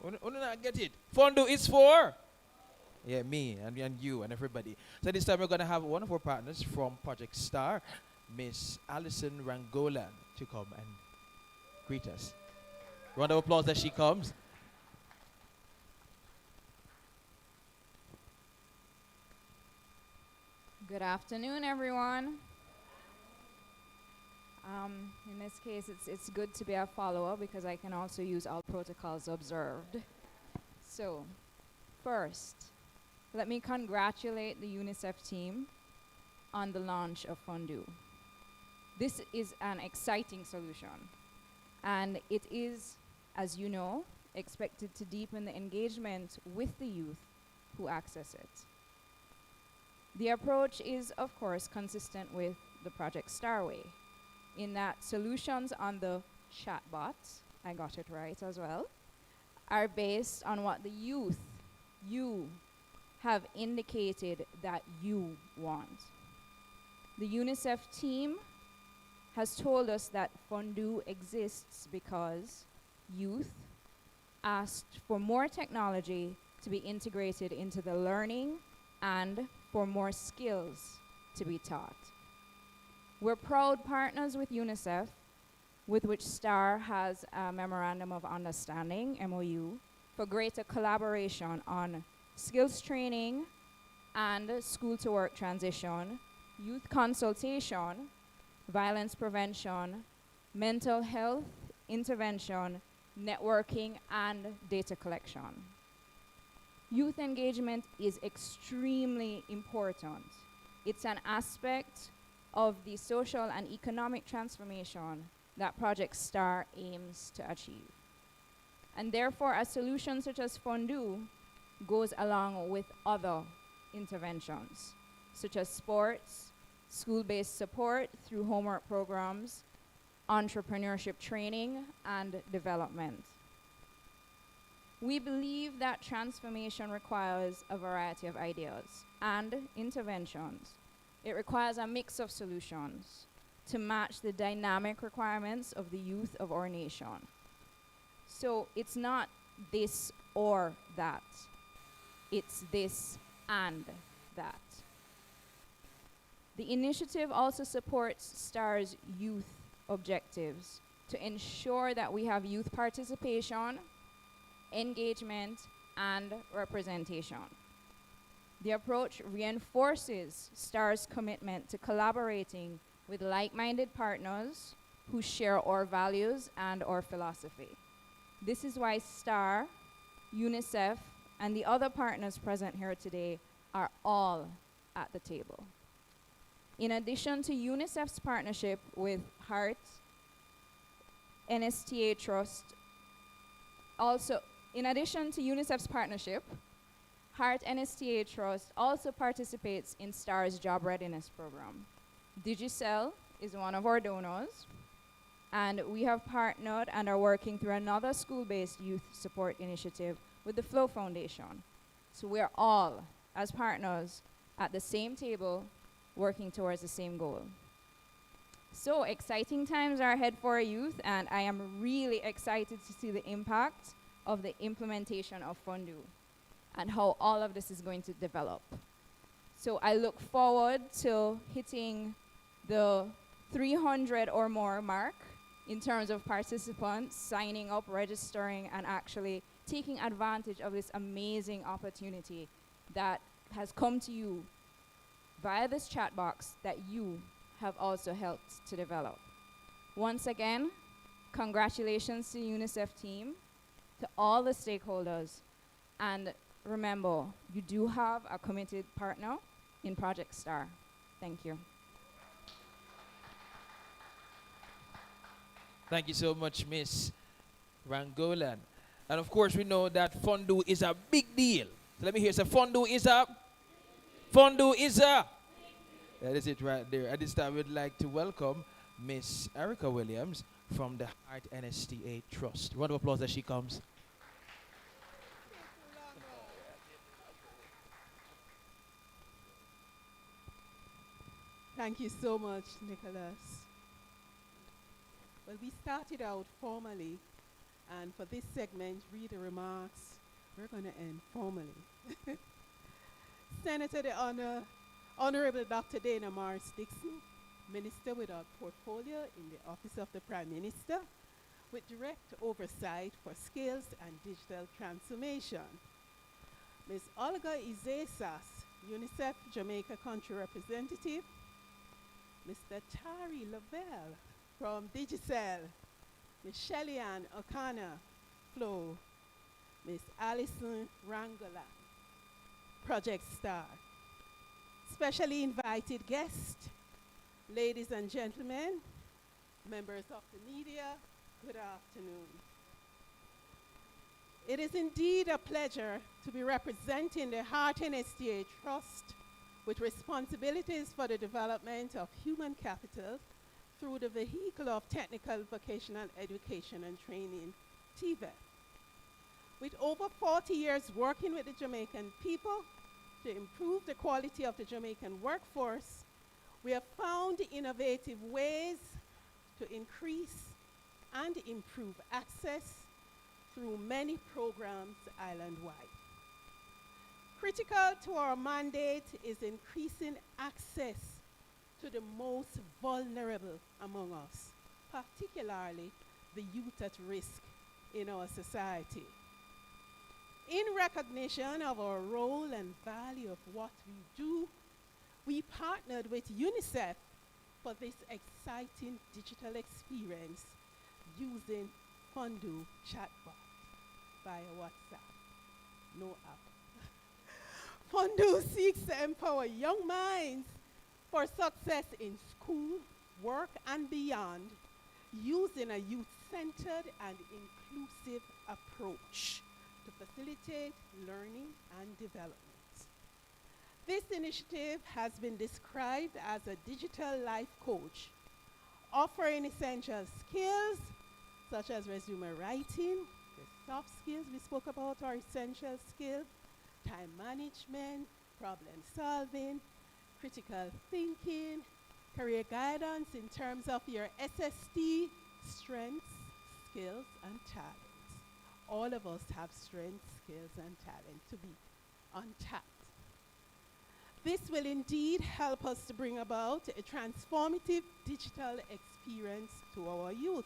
B: Not get it. FunDoo is for. Yeah, me and you and everybody. So this time we're gonna have one of our partners from Project Star, Miss Alison Rangolan, to come and greet us. Round of applause as she comes.
O: Good afternoon, everyone. In this case, it's good to be a follower because I can also use all protocols observed. So, first, let me congratulate the UNICEF team on the launch of FunDoo. This is an exciting solution, and it is, as you know, expected to deepen the engagement with the youth who access it. The approach is, of course, consistent with the Project Star way, in that solutions on the chatbot, I got it right as well, are based on what the youth, you, have indicated that you want. The UNICEF team has told us that FunDoo exists because youth asked for more technology to be integrated into the learning and for more skills to be taught. We're proud partners with UNICEF, with which STAR has a Memorandum of Understanding, MOU, for greater collaboration on skills training and school-to-work transition, youth consultation, violence prevention, mental health intervention, networking, and data collection. Youth engagement is extremely important. It's an aspect of the social and economic transformation that Project STAR aims to achieve. And therefore, a solution such as FunDoo goes along with other interventions, such as sports, school-based support through homework programs, entrepreneurship training, and development. We believe that transformation requires a variety of ideas and interventions. It requires a mix of solutions to match the dynamic requirements of the youth of our nation. So it's not this or that. It's this and that. The initiative also supports STAR's youth objectives to ensure that we have youth participation, engagement, and representation. The approach reinforces STAR's commitment to collaborating with like-minded partners who share our values and our philosophy. This is why STAR, UNICEF, and the other partners present here today are all at the table. In addition to UNICEF's partnership with HEART, NSTA Trust, in addition to UNICEF's partnership, HEART NSTA Trust also participates in STAR's Job Readiness Program. Digicel is one of our donors, and we have partnered and are working through another school-based youth support initiative with the Flow Foundation. So we're all, as partners, at the same table, working towards the same goal. So exciting times are ahead for our youth, and I am really excited to see the impact of the implementation of FunDoo and how all of this is going to develop. So I look forward to hitting the 300 or more mark in terms of participants signing up, registering, and actually taking advantage of this amazing opportunity that has come to you via this chat box that you have also helped to develop. Once again, congratulations to the UNICEF team, to all the stakeholders, and remember, you do have a committed partner in Project STAR. Thank you.
B: Thank you so much, Miss Rangolan. And of course, we know that FunDoo is a big deal. So let me hear. So FunDoo is a. That is it right there. At this time, we'd like to welcome Miss Erica Williams from the HEART NSTA Trust. Round of applause as she comes.
P: Thank you so much, Nicholas. Well, we started out formally, and for this segment, read the remarks, we're going to end formally. Senator, the Honorable Dr. Dana Morris Dixon, Minister without portfolio in the Office of the Prime Minister, with direct oversight for skills and digital transformation. Ms. Olga Izesas, UNICEF Jamaica Country Representative, Mr. Tari Lavelle from Digicel, Ms. Shelly-Ann O'Connor, Flow, Ms. Alison Rangolan, Project STAR. Specially invited guests, ladies and gentlemen, members of the media, good afternoon. It is indeed a pleasure to be representing the HEART NSTA Trust with responsibilities for the development of human capital through the vehicle of technical vocational education and training, TVET. With over 40 years working with the Jamaican people to improve the quality of the Jamaican workforce, we have found innovative ways to increase and improve access through many programs island-wide. Critical to our mandate is increasing access to the most vulnerable among us, particularly the youth at risk in our society. In recognition of our role and value of what we do, we partnered with UNICEF for this exciting digital experience using FunDoo chatbot via WhatsApp. No app. FunDoo seeks to empower young minds for success in school, work, and beyond, using a youth-centered and inclusive approach to facilitate learning and development. This initiative has been described as a digital life coach, offering essential skills such as resume writing, the soft skills we spoke about are essential skills, time management, problem solving, critical thinking, career guidance in terms of your SST, strengths, skills, and talents. All of us have strengths, skills, and talent to be untapped. This will indeed help us to bring about a transformative digital experience to our youth.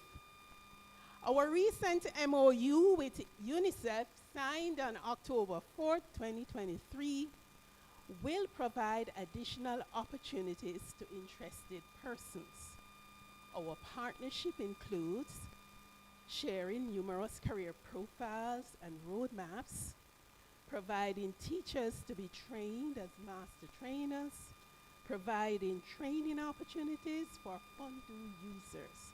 P: Our recent MOU with UNICEF, signed on October 4th, 2023, will provide additional opportunities to interested persons. Our partnership includes sharing numerous career profiles and roadmaps, providing teachers to be trained as master trainers, providing training opportunities for FunDoo users,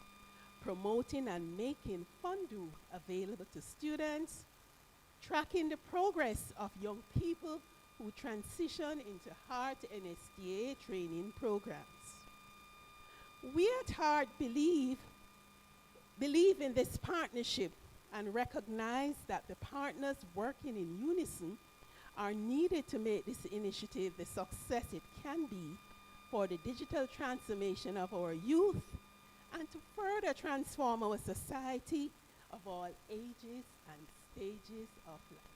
P: promoting and making FunDoo available to students, tracking the progress of young people who transition into HEART NSTA training programs. We at HEART believe in this partnership and recognize that the partners working in unison are needed to make this initiative the success it can be for the digital transformation of our youth and to further transform our society of all ages and stages of life.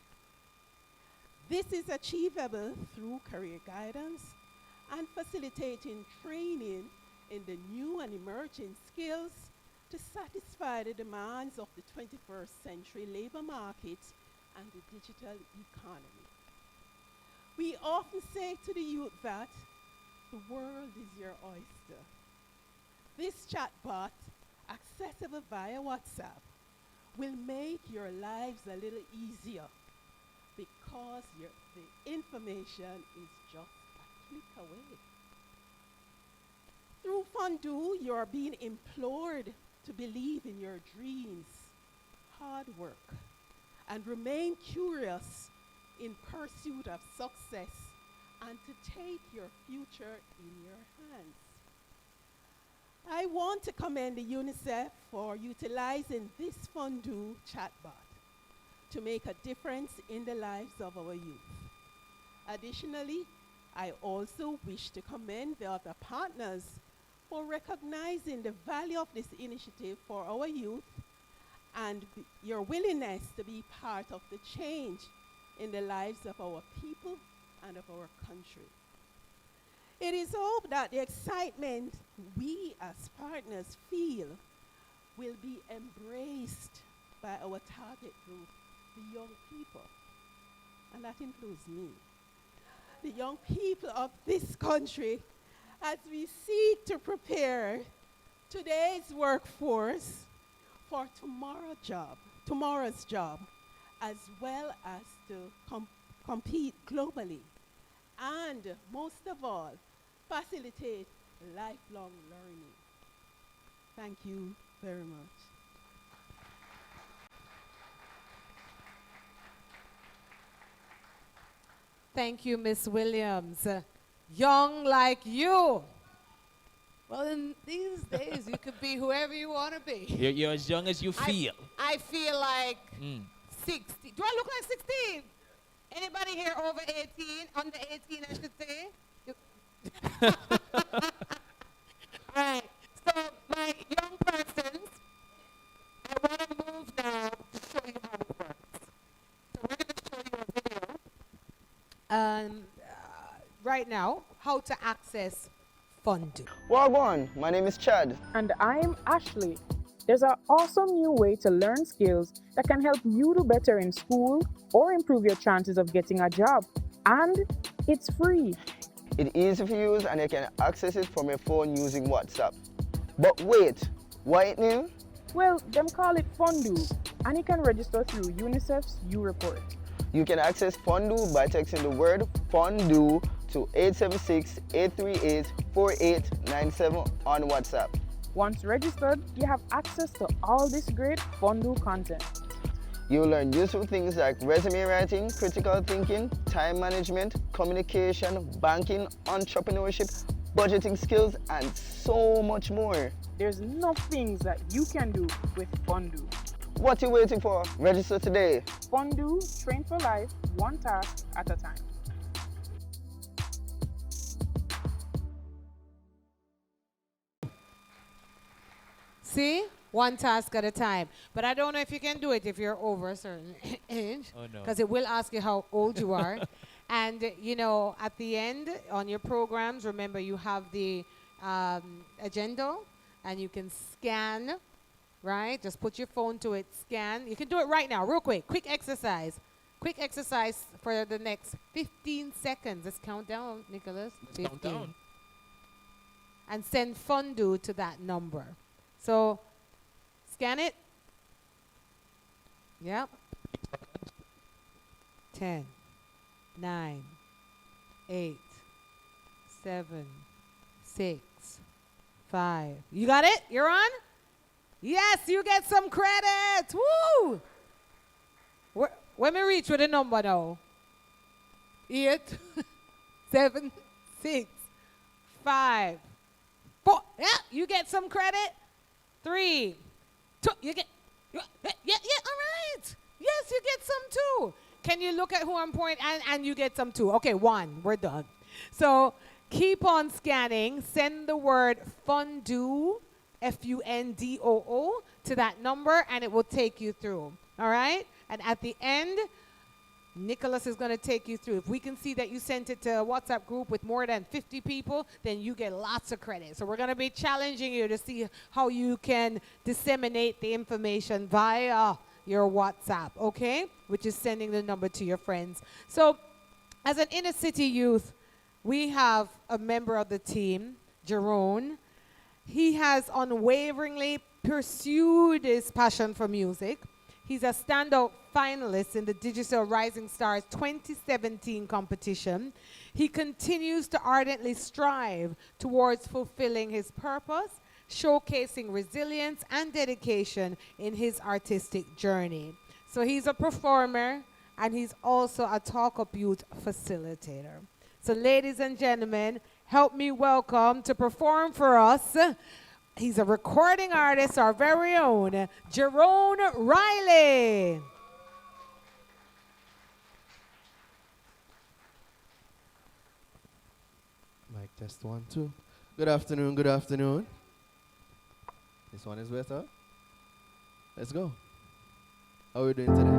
P: This is achievable through career guidance and facilitating training in the new and emerging skills to satisfy the demands of the 21st century labor market and the digital economy. We often say to the youth that the world is your oyster. This chatbot, accessible via WhatsApp, will make your lives a little easier because the information is just a click away. Through FunDoo, you are being implored to believe in your dreams, hard work, and remain curious in pursuit of success and to take your future in your hands. I want to commend the UNICEF for utilizing this FunDoo chatbot to make a difference in the lives of our youth. Additionally, I also wish to commend the other partners for recognizing the value of this initiative for our youth and your willingness to be part of the change in the lives of our people and of our country. It is hoped that the excitement we as partners feel will be embraced by our target group, the young people, and that includes me. The young people of this country, as we seek to prepare today's workforce for tomorrow's job, as well as to compete globally, and most of all, facilitate lifelong learning. Thank you very much.
A: Thank you, Miss Williams. Young like you.
M: Well, in these days, you could be whoever you want to be.
B: You're as young as you feel.
M: I feel like
A: 60. Do I look like 16? Anybody here over 18? Under 18, I should say? All right. So, my young persons, I want to move now to show you how it works. So, we're going to show you a video. right now how to access FunDoo.
Q: Wagwan, my name is Chad.
R: And I'm Ashley. There's an awesome new way to learn skills that can help you do better in school or improve your chances of getting a job. And it's free.
Q: It's easy to use and you can access it from your phone using WhatsApp. But wait, why it new?
R: Well, them call it FunDoo, and you can register through UNICEF's U-Report.
Q: You can access FunDoo by texting the word FunDoo to 876-838-4897 on WhatsApp.
R: Once registered, you have access to all this great FunDoo content.
Q: You'll learn useful things like resume writing, critical thinking, time management, communication, banking, entrepreneurship, budgeting skills, and so much more.
R: There's enough things that you can do with FunDoo.
Q: What are you waiting for? Register today.
R: FunDoo, train for life, one task at a time.
A: See? One task at a time. But I don't know if you can do it if you're over a certain age.
B: Oh, no.
A: Because it will ask you how old you are. And, you know, at the end, on your programs, remember you have the agenda. And you can scan, right? Just put your phone to it, scan. You can do it right now, real quick. Quick exercise. Quick exercise for the next 15 seconds. Let's count down, Nicholas.
B: Let's count down.
A: And send FunDoo to that number. So, scan it. Yep. 10, 9, 8, 7, 6, 5. You got it? You're on? Yes, you get some credit. Woo! When we reach with a number now. 8, 7, 6, 5, 4. Yeah, you get some credit. 3, 2. You get. Yeah, all right. Yes, you get some too. Can you look at who I'm pointing and you get some too? Okay, 1. We're done. So keep on scanning. Send the word FunDoo, FUNDOO, to that number, and it will take you through. All right? And at the end, Nicholas is going to take you through. If we can see that you sent it to a WhatsApp group with more than 50 people, then you get lots of credit. So we're going to be challenging you to see how you can disseminate the information via your WhatsApp, okay? Which is sending the number to your friends. So as an inner city youth, we have a member of the team, Jerome. He has unwaveringly pursued his passion for music. He's a standout finalist in the Digital Rising Stars 2017 competition. He continues to ardently strive towards fulfilling his purpose, showcasing resilience and dedication in his artistic journey. So he's a performer, and he's also a Talk Up Youth facilitator. So ladies and gentlemen, help me welcome to perform for us. He's a recording artist, our very own, Jerome Riley.
S: Mic test 1, 2. Good afternoon, good afternoon. This one is better. Let's go. How are we doing today?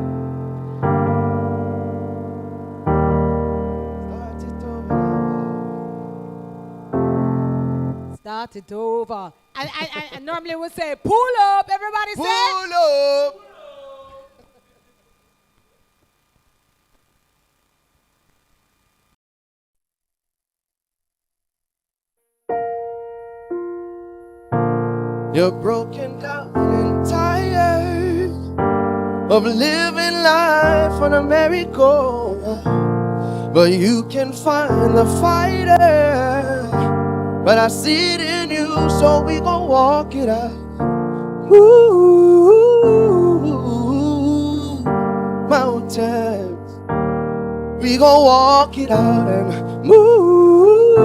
A: Start it over. And normally we'll say, pull up. Everybody say.
S: Pull up. You're broken down and tired of living life on a merry-go, but you can find the fighter. But I see it in you, so we gon' walk it out. Ooh, mountains, we gon' walk it out and move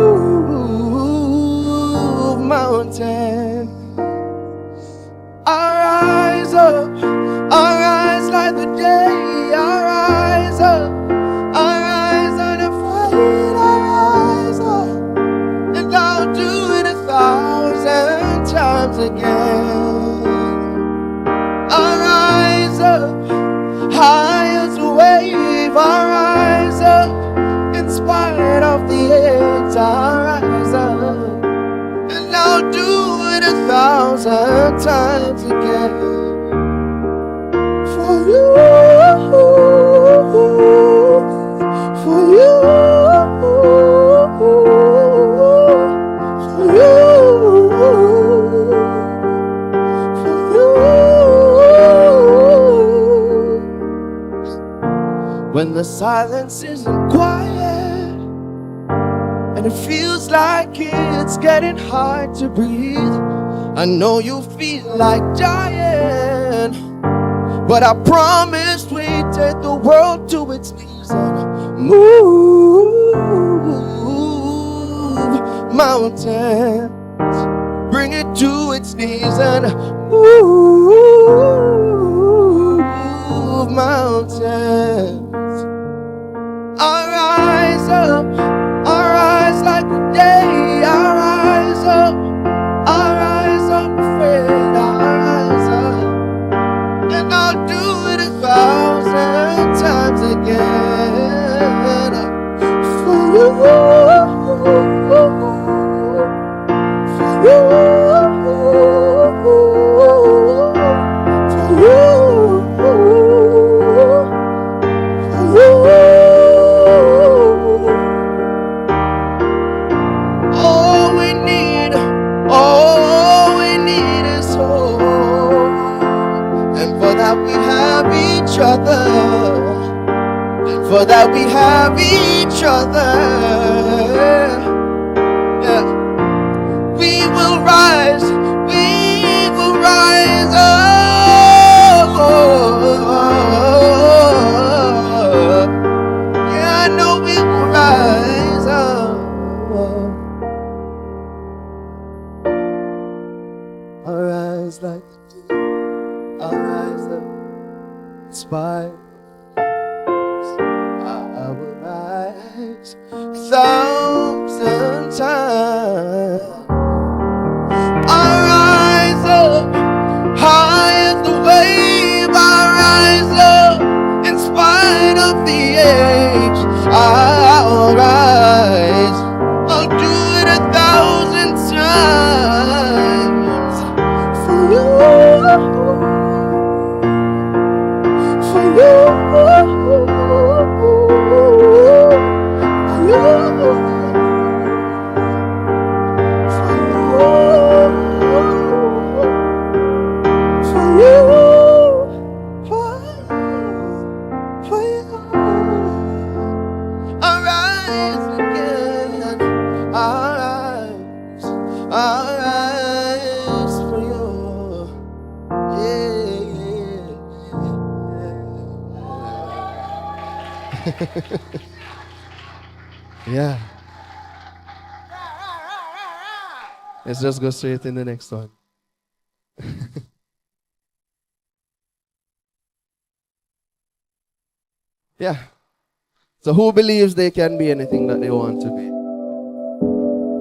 S: mountains. Arise up, arise like the day. Arise up, arise on the fight. Arise up, and I'll do it 1,000 times again. Arise up, high as a wave. Arise up 1,000 times again. For you, for you, for you, for you. When the silence isn't quiet and it feels like it's getting hard to breathe, I know you feel like dying, but I promised we'd take the world to its knees and move mountains, bring it to its knees and move mountains. I rise up, I rise like the day, I rise up, I rise up afraid, I rise up, and I'll do it 1,000 times again. For you, for you, for you, for you. All we need is hope, and for that we have each other, and for that we have each other. Yeah. We will rise up. Yeah, I know we will rise up. I'll rise like the dew, I'll rise up, inspired. I will rise 1,000 times. I'll rise up, high as the wave. I'll rise up, in spite of the age. I'll rise, I'll do it 1,000 times. For you, for you, for you. I'll rise again, I'll rise for you. Yeah. Let's just go straight in the next one. Yeah. So who believes they can be anything that they want to be?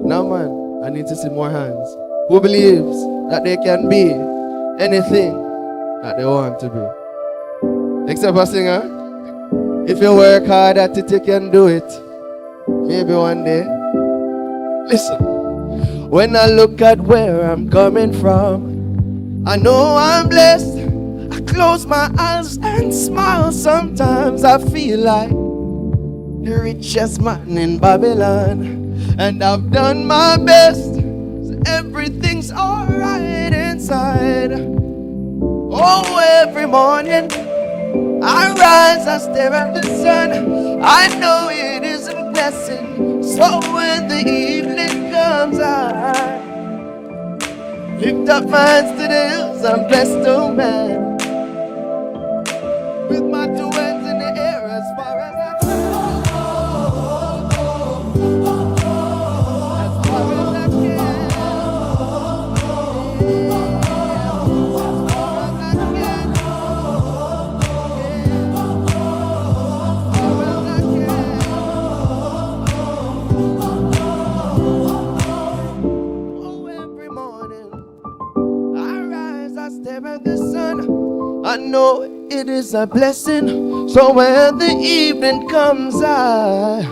S: No, man. I need to see more hands. Who believes that they can be anything that they want to be? Except a singer. If you work hard at it, you can do it. Maybe one day. Listen. When I look at where I'm coming from, I know I'm blessed. I close my eyes and smile. Sometimes I feel like the richest man in Babylon, and I've done my best, so everything's alright inside. Oh, every morning I rise, I stare at the sun. I know it is a blessing, so when the evening comes, I lift up my hands to the hills. I'm blessed, oh man, with my two hands in the air as far as I can. I know it is a blessing, so when the evening comes, I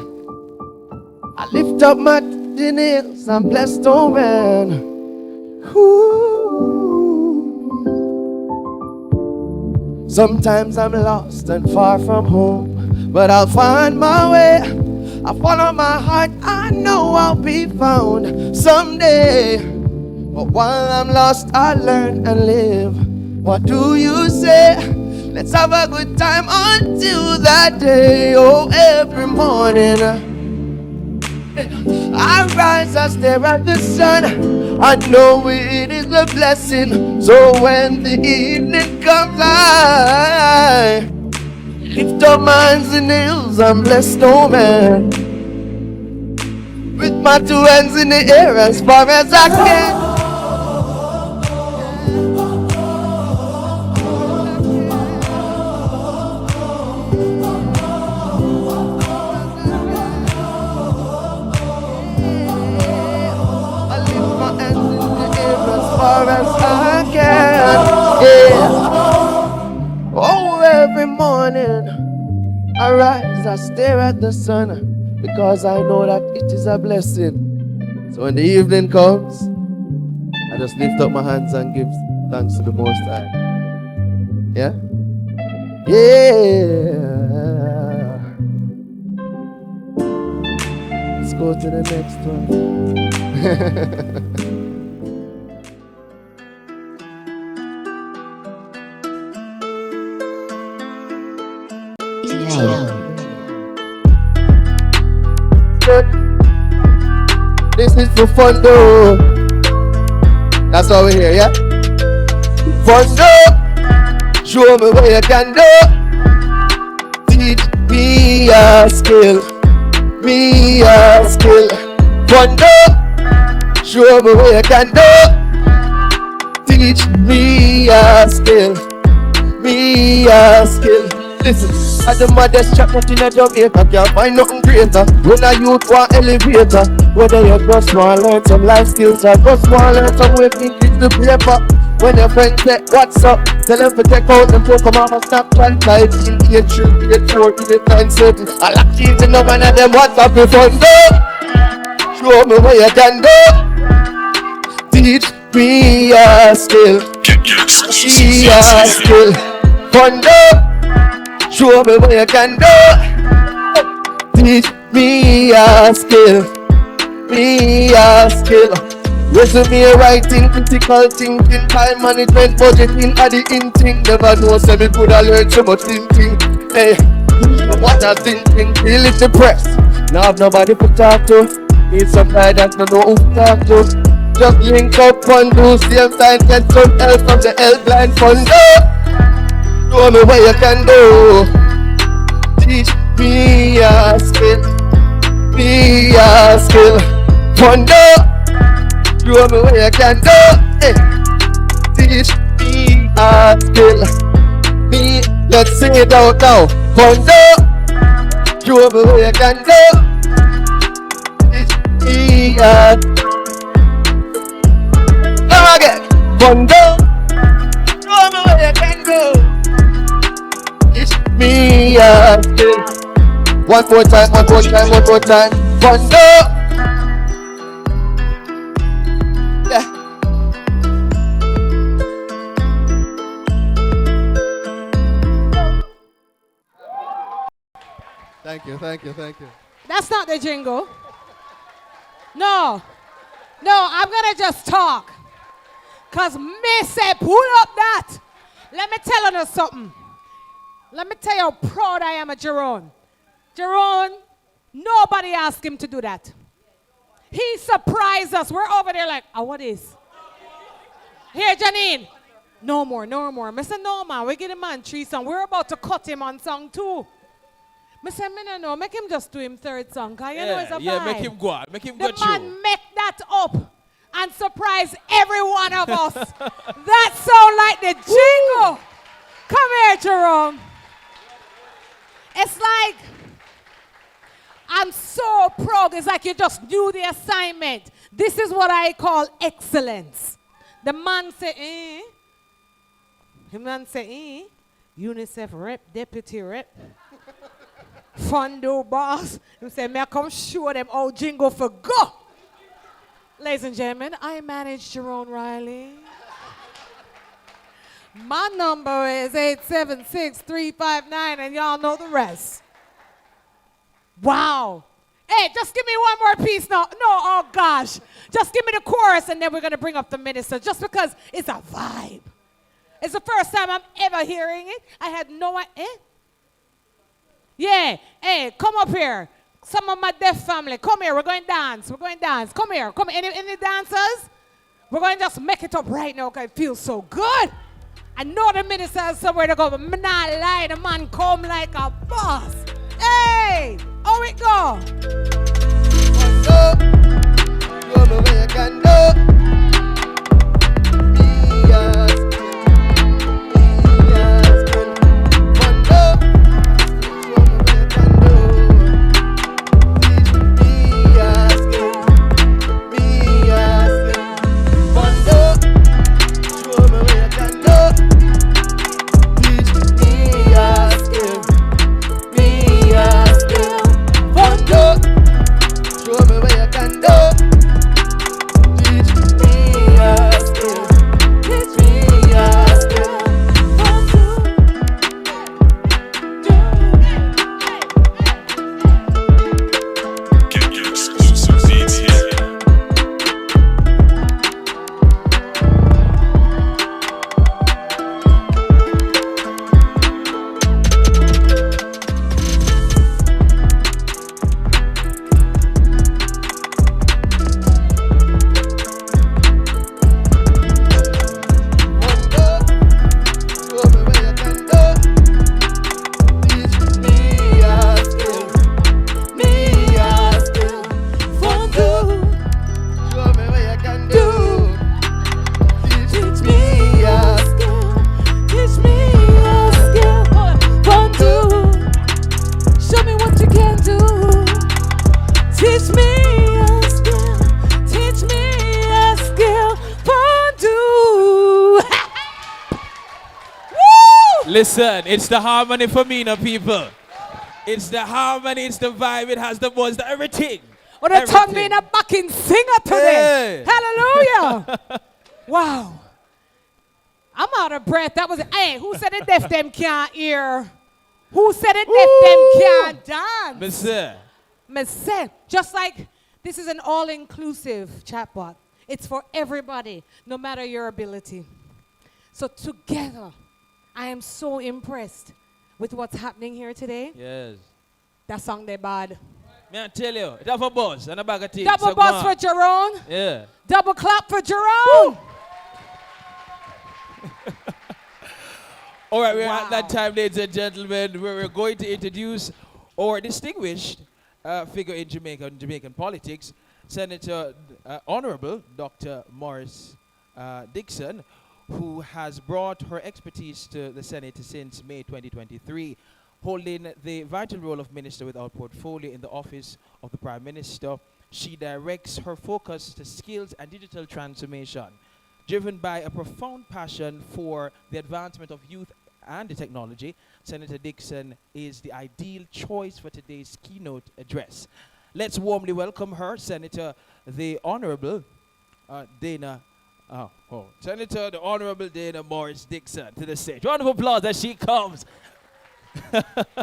S: lift up my nails. I'm blessed, oh man, Sometimes I'm lost and far from home, but I'll find my way. I follow my heart, I know I'll be found someday. But while I'm lost, I learn and live. What do you say? Let's have a good time until that day. Oh, every morning I rise, I stare at the sun. I know it is a blessing. So when the evening comes, I lift up my hands in the hills. I'm blessed, oh man. With my two hands in the air as far as I can. As far as I can, yeah. Oh, every morning I rise, I stare at the sun, because I know that it is a blessing. So when the evening comes, I just lift up my hands and give thanks to the Most High. Yeah? Yeah. Let's go to the next one. This is for FunDoo. That's why we're here, yeah? FunDoo, show me what you can do. Teach me a skill, me a skill. FunDoo, show me what you can do. Teach me a skill, me a skill. Listen, at the maddest chat in a Jamaica, can't find nothing greater. When a youth want elevator, whether you just want to learn some life skills or just want to learn some way to fix the paper. When your friends say, what's up? Tell them to take out them phone, come on and Snapchat, type in 83, 84, 89, 7. I like these and no one of them WhatsApp me FunDoo. Show me what you can do. Teach me a skill, me a skill. FunDoo, show me what you can do. Teach me a skill, me a skill. Resume writing, critical thinking, time management, budgeting, are the in thing. Never know, say me coulda learned so much thinking. Hey, what a thinking, feel it depressed. Now have nobody to talk to. Need some guy that no know who to talk to. Just link up FunDoo, same time get some help from the helpline FunDoo. Show me what you can do. Teach me a skill, me a skill. FunDoo, show me what you can do. Hey. Teach me a skill, me. Let's sing it out now. FunDoo, show me what you can do. Teach me a. Come again. FunDoo, show me what you can do. Me a skill. One more time, one more time, one more time. FunDoo. Yeah. Thank you, thank you, thank you.
A: That's not the jingle. No. No, I'm gonna just talk. Cause me say pull up that. Let me tell you something. Let me tell you how proud I am of Jerome. Jerome, nobody asked him to do that. He surprised us. We're over there like, oh, what is? Here, Janine. No more, no more. I said, no, man. We get him on 3 songs. We're about to cut him on song 2. I said, no, make him just do him 3rd song. Cause you know it's a vibe.
B: Yeah, make him go out. Make him go
A: through. The man make that up and surprise every one of us. That sound like the jingle. Come here, Jerome. It's like, I'm so proud. It's like you just knew the assignment. This is what I call excellence. The man say, The man say, UNICEF rep, deputy rep, FunDoo boss. He say, may I come show them how jingle for go. Ladies and gentlemen, I manage Jerome Riley. My number is 876-359, and y'all know the rest. Wow. Hey, just give me one more piece now. No, oh gosh. Just give me the chorus, and then we're going to bring up the minister, just because it's a vibe. It's the first time I'm ever hearing it. I had no idea. Yeah. Hey, come up here. Some of my deaf family, come here. We're going to dance. We're going to dance. Come here. Come. Any dancers? We're going to just make it up right now because it feels so good. I know the minister has somewhere to go, but I'm not lie. The man come like a boss. Hey, how it go?
S: Show me where you can do.
B: Listen, it's the harmony for me, now, people. It's the harmony, it's the vibe, it has the buzz, the everything.
A: Or the tongue being a backing singer today. Hey. Hallelujah. Wow. I'm out of breath. That was, hey, who said the deaf them can't hear? Who said the deaf them can't dance?
B: Monsieur.
A: Monsieur. Just like this is an all-inclusive chatbot. It's for everybody, no matter your ability. So together, I am so impressed with what's happening here today.
B: Yes.
A: That song they bad.
B: May I tell you, it have a buzz and a bag of things.
A: Double buzz for Jerome.
B: Yeah.
A: Double clap for Jerome.
B: All right, we're at that time, ladies and gentlemen, where we're going to introduce our distinguished figure in Jamaican politics, Senator Honorable Dr. Morris Dixon, who has brought her expertise to the Senate since May 2023, holding the vital role of Minister without Portfolio in the office of the Prime Minister. She directs her focus to skills and digital transformation. Driven by a profound passion for the advancement of youth and the technology, Senator Dixon is the ideal choice for today's keynote address. Let's warmly welcome her, Senator the Honorable Senator the Honorable Dana Morris Dixon, to the stage. Round of applause as she comes.
T: Thank you.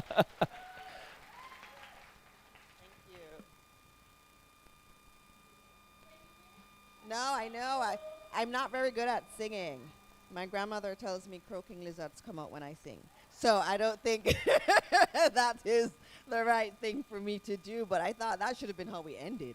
T: No, I know. I'm not very good at singing. My grandmother tells me croaking lizards come out when I sing. So I don't think that is the right thing for me to do, but I thought that should have been how we ended.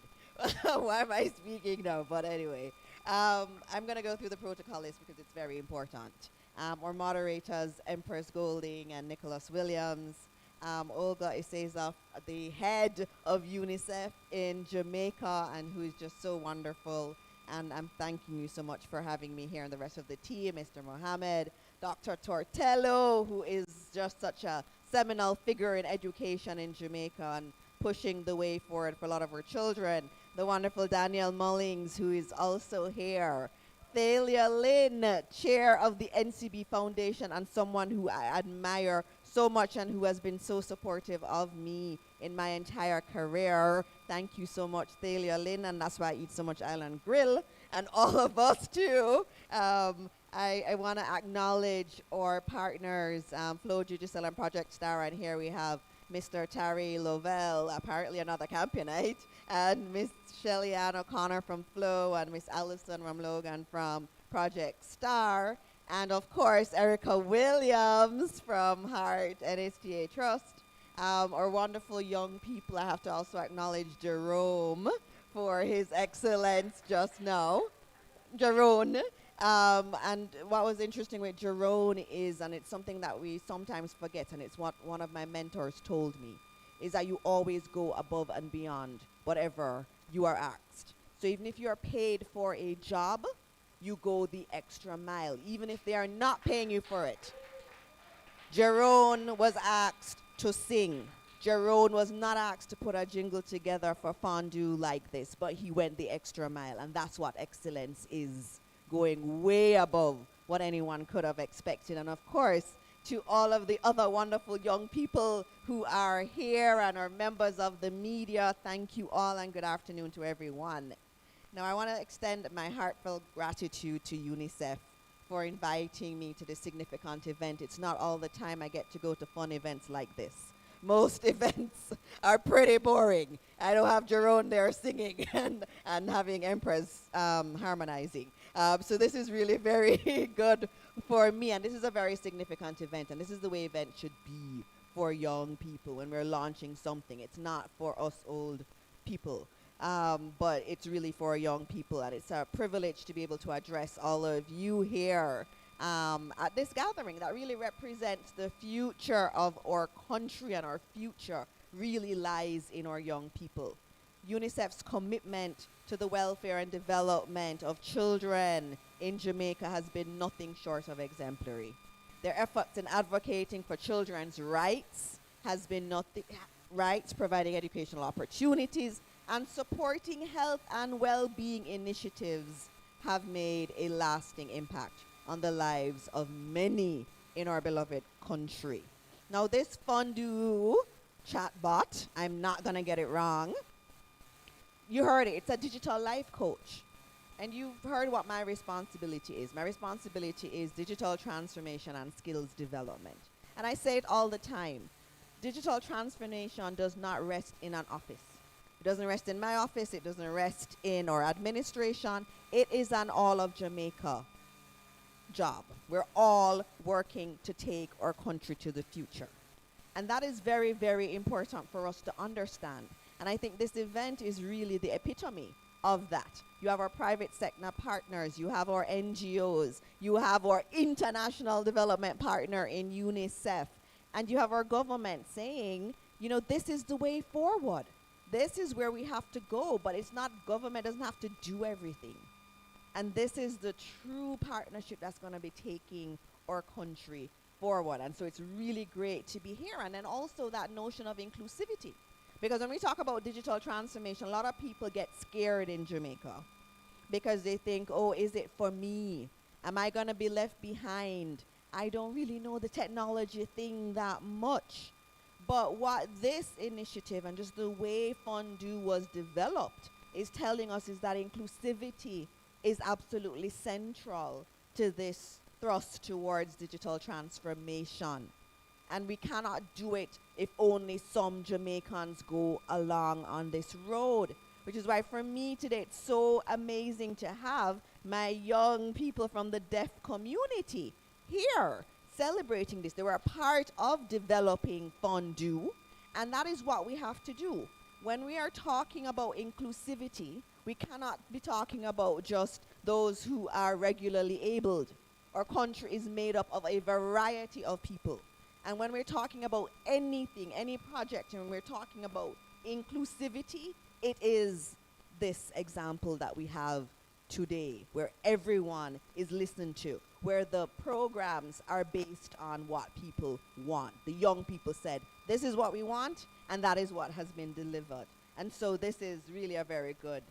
T: Why am I speaking now? But anyway, I'm going to go through the protocol list because it's very important. Our moderators, Empress Golding and Nicholas Williams, Olga Isezov, the head of UNICEF in Jamaica, and who is just so wonderful. And I'm thanking you so much for having me here, and the rest of the team, Mr. Mohammed, Dr. Tortello, who is just such a seminal figure in education in Jamaica and pushing the way forward for a lot of our children. The wonderful Danielle Mullings, who is also here. Thalia Lynn, chair of the NCB Foundation, and someone who I admire so much and who has been so supportive of me in my entire career. Thank you so much, Thalia Lynn, and that's why I eat so much Island Grill, and all of us too. I want to acknowledge our partners, Flo, Digicel, and Project Star, and here we have Mr. Terry Lovell, apparently another Campionite, and Miss Shelly Ann O'Connor from Flo, and Miss Allison Ramlogan from Project Star, and of course Erica Williams from Heart and HTA Trust. Our wonderful young people. I have to also acknowledge Jerome for his excellence just now. Jerome. And what was interesting with Jerome is, and it's something that we sometimes forget, and it's what one of my mentors told me, is that you always go above and beyond whatever you are asked. So even if you're paid for a job, you go the extra mile, even if they are not paying you for it. Jerome was asked to sing. Jerome was not asked to put a jingle together for FunDoo like this, but he went the extra mile, and that's what excellence is, going way above what anyone could have expected. And of course, to all of the other wonderful young people who are here and are members of the media, thank you all and good afternoon to everyone. Now I want to extend my heartfelt gratitude to UNICEF for inviting me to this significant event. It's not all the time I get to go to fun events like this. Most events are pretty boring. I don't have Jerome there singing and having Empress harmonizing. So this is really very good for me, and this is a very significant event, and this is the way events should be for young people when we're launching something. It's not for us old people, but it's really for young people, and it's a privilege to be able to address all of you here at this gathering that really represents the future of our country, and our future really lies in our young people. UNICEF's commitment to the welfare and development of children in Jamaica has been nothing short of exemplary. Their efforts in advocating for children's rights has been nothing, rights, providing educational opportunities, and supporting health and well-being initiatives have made a lasting impact on the lives of many in our beloved country. Now this FunDoo chatbot, I'm not gonna get it wrong. You heard it, it's a digital life coach. And you've heard what my responsibility is. My responsibility is digital transformation and skills development. And I say it all the time. Digital transformation does not rest in an office. It doesn't rest in my office, it doesn't rest in our administration. It is an all of Jamaica job. We're all working to take our country to the future. And that is very, very important for us to understand. And I think this event is really the epitome of that. You have our private sector partners, you have our NGOs, you have our international development partner in UNICEF, and you have our government saying, you know, this is the way forward. This is where we have to go, but it's not, government doesn't have to do everything. And this is the true partnership that's going to be taking our country forward. And so it's really great to be here. And then also that notion of inclusivity. Because when we talk about digital transformation, a lot of people get scared in Jamaica because they think, oh, is it for me? Am I going to be left behind? I don't really know the technology thing that much. But what this initiative and just the way FunDoo was developed is telling us is that inclusivity is absolutely central to this thrust towards digital transformation. And we cannot do it if only some Jamaicans go along on this road. Which is why for me today it's so amazing to have my young people from the deaf community here celebrating this. They were a part of developing FunDoo, and that is what we have to do. When we are talking about inclusivity, we cannot be talking about just those who are regularly abled. Our country is made up of a variety of people. And when we're talking about anything, any project, and when we're talking about inclusivity, it is this example that we have today, where everyone is listened to, where the programs are based on what people want. The young people said, this is what we want, and that is what has been delivered. And so this is really a very good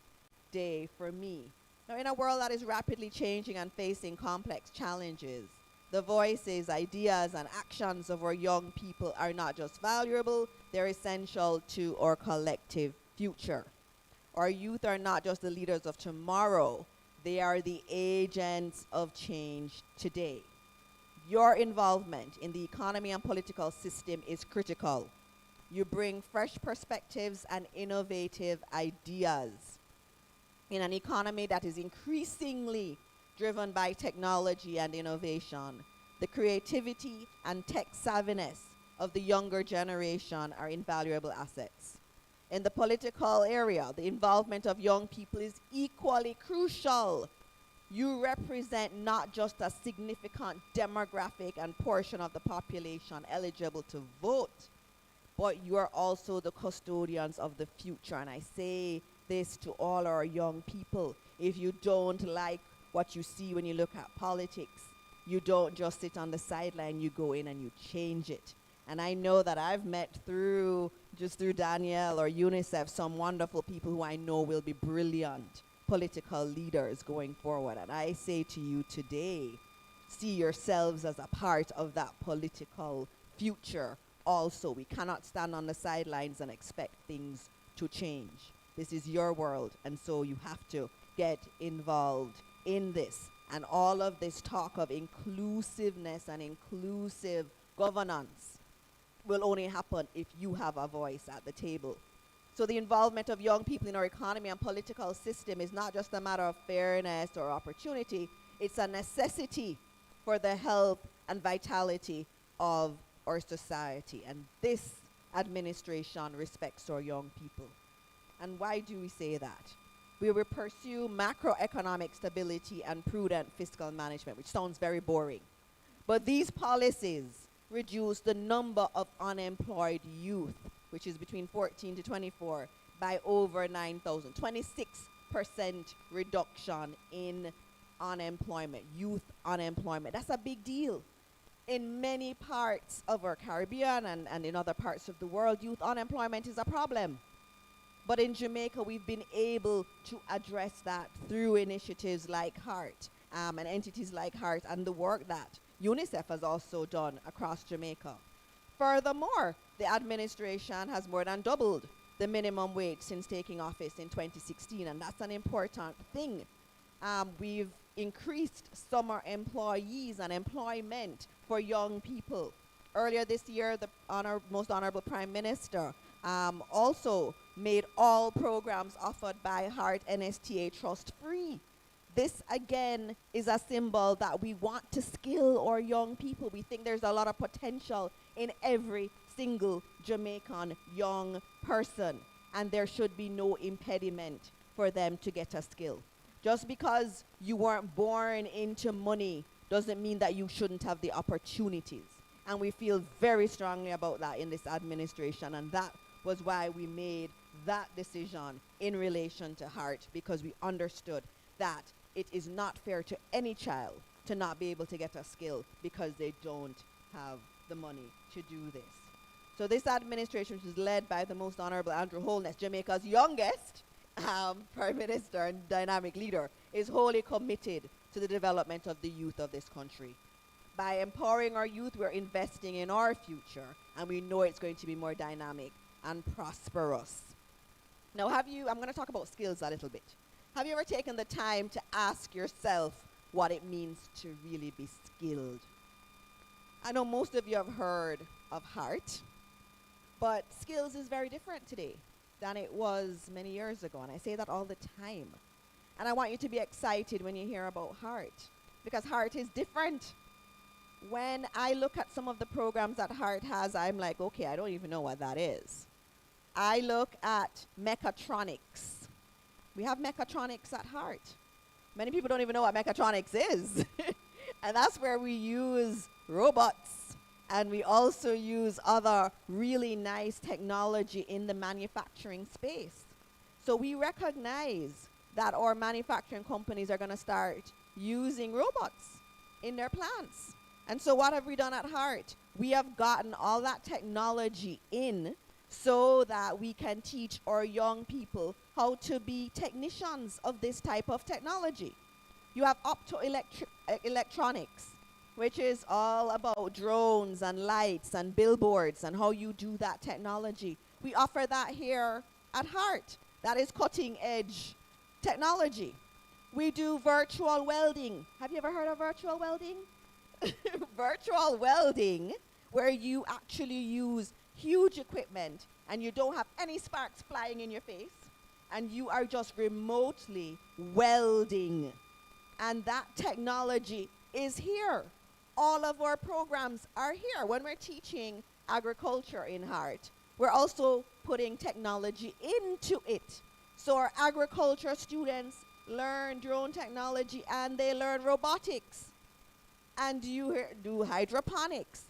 T: day for me. Now, in a world that is rapidly changing and facing complex challenges, The voices, ideas, and actions of our young people are not just valuable, they're essential to our collective future. Our youth are not just the leaders of tomorrow, they are the agents of change today. Your involvement in the economy and political system is critical. You bring fresh perspectives and innovative ideas. In an economy that is increasingly driven by technology and innovation, the creativity and tech savviness of the younger generation are invaluable assets. In the political area, the involvement of young people is equally crucial. You represent not just a significant demographic and portion of the population eligible to vote, but you are also the custodians of the future. And I say this to all our young people. If you don't like what you see when you look at politics, you don't just sit on the sideline, you go in and you change it. And I know that I've met through Danielle or UNICEF some wonderful people who I know will be brilliant political leaders going forward. And I say to you today, see yourselves as a part of that political future also. We cannot stand on the sidelines and expect things to change. This is your world, and so you have to get involved in this. And all of this talk of inclusiveness and inclusive governance will only happen if you have a voice at the table. So the involvement of young people in our economy and political system is not just a matter of fairness or opportunity, it's a necessity for the health and vitality of our society. And this administration respects our young people. And why do we say that? We will pursue macroeconomic stability and prudent fiscal management, which sounds very boring. But these policies reduce the number of unemployed youth, which is between 14 to 24, by over 9,000. 26% reduction in unemployment, youth unemployment. That's a big deal. In many parts of our Caribbean and in other parts of the world, youth unemployment is a problem. But in Jamaica, we've been able to address that through initiatives like HEART and entities like HEART and the work that UNICEF has also done across Jamaica. Furthermore, the administration has more than doubled the minimum wage since taking office in 2016, and that's an important thing. We've increased summer employees and employment for young people. Earlier this year, the Most Honorable Prime Minister also made all programs offered by HEART NSTA Trust free. This, again, is a symbol that we want to skill our young people. We think there's a lot of potential in every single Jamaican young person, and there should be no impediment for them to get a skill. Just because you weren't born into money doesn't mean that you shouldn't have the opportunities. And we feel very strongly about that in this administration, and that was why we made that decision in relation to HEART, because we understood that it is not fair to any child to not be able to get a skill because they don't have the money to do this. So this administration, which is led by the Most Honorable Andrew Holness, Jamaica's youngest Prime Minister and dynamic leader, is wholly committed to the development of the youth of this country. By empowering our youth, we're investing in our future, and we know it's going to be more dynamic and prosperous. Now, I'm going to talk about skills a little bit. Have you ever taken the time to ask yourself what it means to really be skilled? I know most of you have heard of HEART, but skills is very different today than it was many years ago, and I say that all the time. And I want you to be excited when you hear about HEART, because HEART is different. When I look at some of the programs that HEART has, I'm like, okay, I don't even know what that is. I look at mechatronics. We have mechatronics at HEART. Many people don't even know what mechatronics is. And that's where we use robots, and we also use other really nice technology in the manufacturing space. So we recognize that our manufacturing companies are going to start using robots in their plants. And so what have we done at HEART? We have gotten all that technology in so that we can teach our young people how to be technicians of this type of technology. You have optoelectronics, which is all about drones and lights and billboards and how you do that technology. We offer that here at Heart. That is cutting edge technology. We do virtual welding. Have you ever heard of virtual welding? Virtual welding, where you actually use huge equipment and you don't have any sparks flying in your face, and you are just remotely welding. And that technology is here. All of our programs are here. When we're teaching agriculture in Heart, we're also putting technology into it. So our agriculture students learn drone technology and they learn robotics. And you do hydroponics.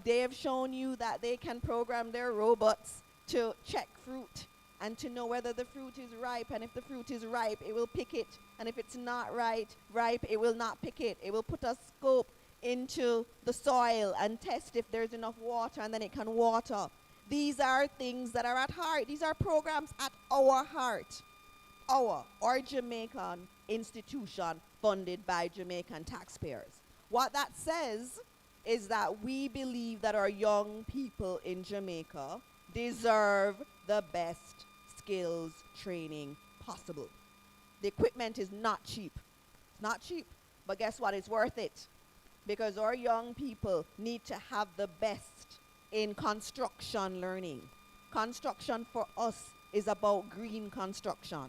T: They have shown you that they can program their robots to check fruit and to know whether the fruit is ripe. And if the fruit is ripe, it will pick it. And if it's not ripe, it will not pick it. It will put a scope into the soil and test if there's enough water, and then it can water. These are things that are at Heart. These are programs at our Heart. Our Jamaican institution funded by Jamaican taxpayers. What that says is that we believe that our young people in Jamaica deserve the best skills training possible. The equipment is not cheap. It's not cheap, but guess what? It's worth it, because our young people need to have the best in construction learning. Construction for us is about green construction.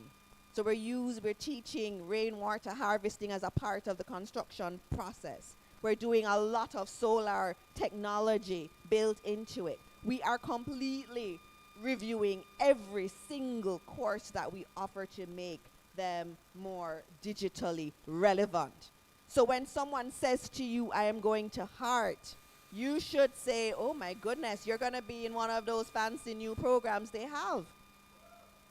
T: So we're teaching rainwater harvesting as a part of the construction process. We're doing a lot of solar technology built into it. We are completely reviewing every single course that we offer to make them more digitally relevant. So when someone says to you, I am going to Heart, you should say, oh my goodness, you're going to be in one of those fancy new programs they have,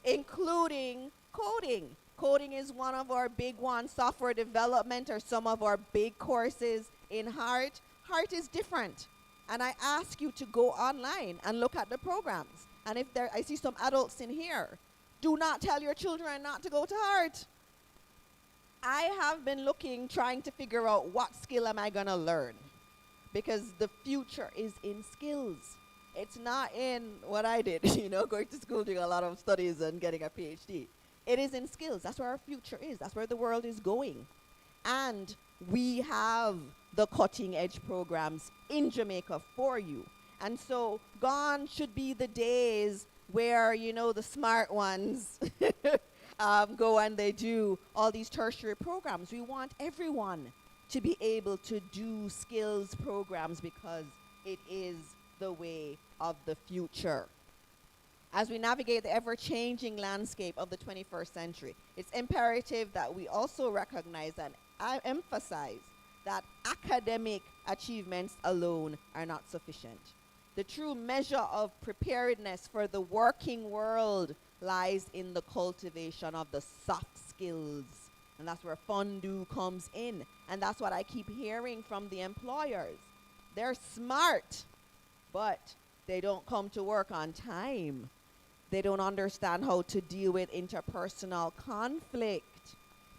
T: including coding. Coding is one of our big ones. Software development are some of our big courses in Heart. Heart is different. And I ask you to go online and look at the programs. And if I see some adults in here, do not tell your children not to go to Heart. I have been trying to figure out what skill am I going to learn, because the future is in skills. It's not in what I did, going to school, doing a lot of studies and getting a PhD. It is in skills. That's where our future is. That's where the world is going. And we have the cutting edge programs in Jamaica for you. And so gone should be the days where, the smart ones go and they do all these tertiary programs. We want everyone to be able to do skills programs, because it is the way of the future. As we navigate the ever-changing landscape of the 21st century, it's imperative that we also recognize and emphasize that academic achievements alone are not sufficient. The true measure of preparedness for the working world lies in the cultivation of the soft skills. And that's where FunDoo comes in. And that's what I keep hearing from the employers. They're smart, but they don't come to work on time. They don't understand how to deal with interpersonal conflict.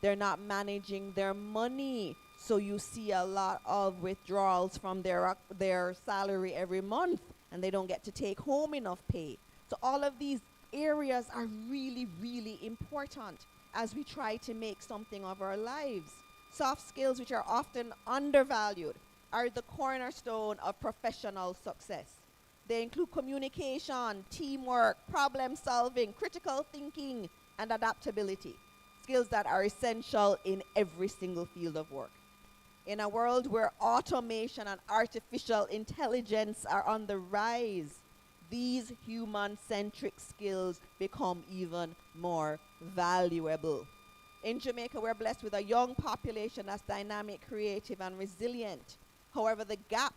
T: They're not managing their money. So you see a lot of withdrawals from their salary every month, and they don't get to take home enough pay. So all of these areas are really, really important as we try to make something of our lives. Soft skills, which are often undervalued, are the cornerstone of professional success. They include communication, teamwork, problem solving, critical thinking, and adaptability. Skills that are essential in every single field of work. In a world where automation and artificial intelligence are on the rise, these human-centric skills become even more valuable. In Jamaica, we're blessed with a young population that's dynamic, creative, and resilient. However, the gap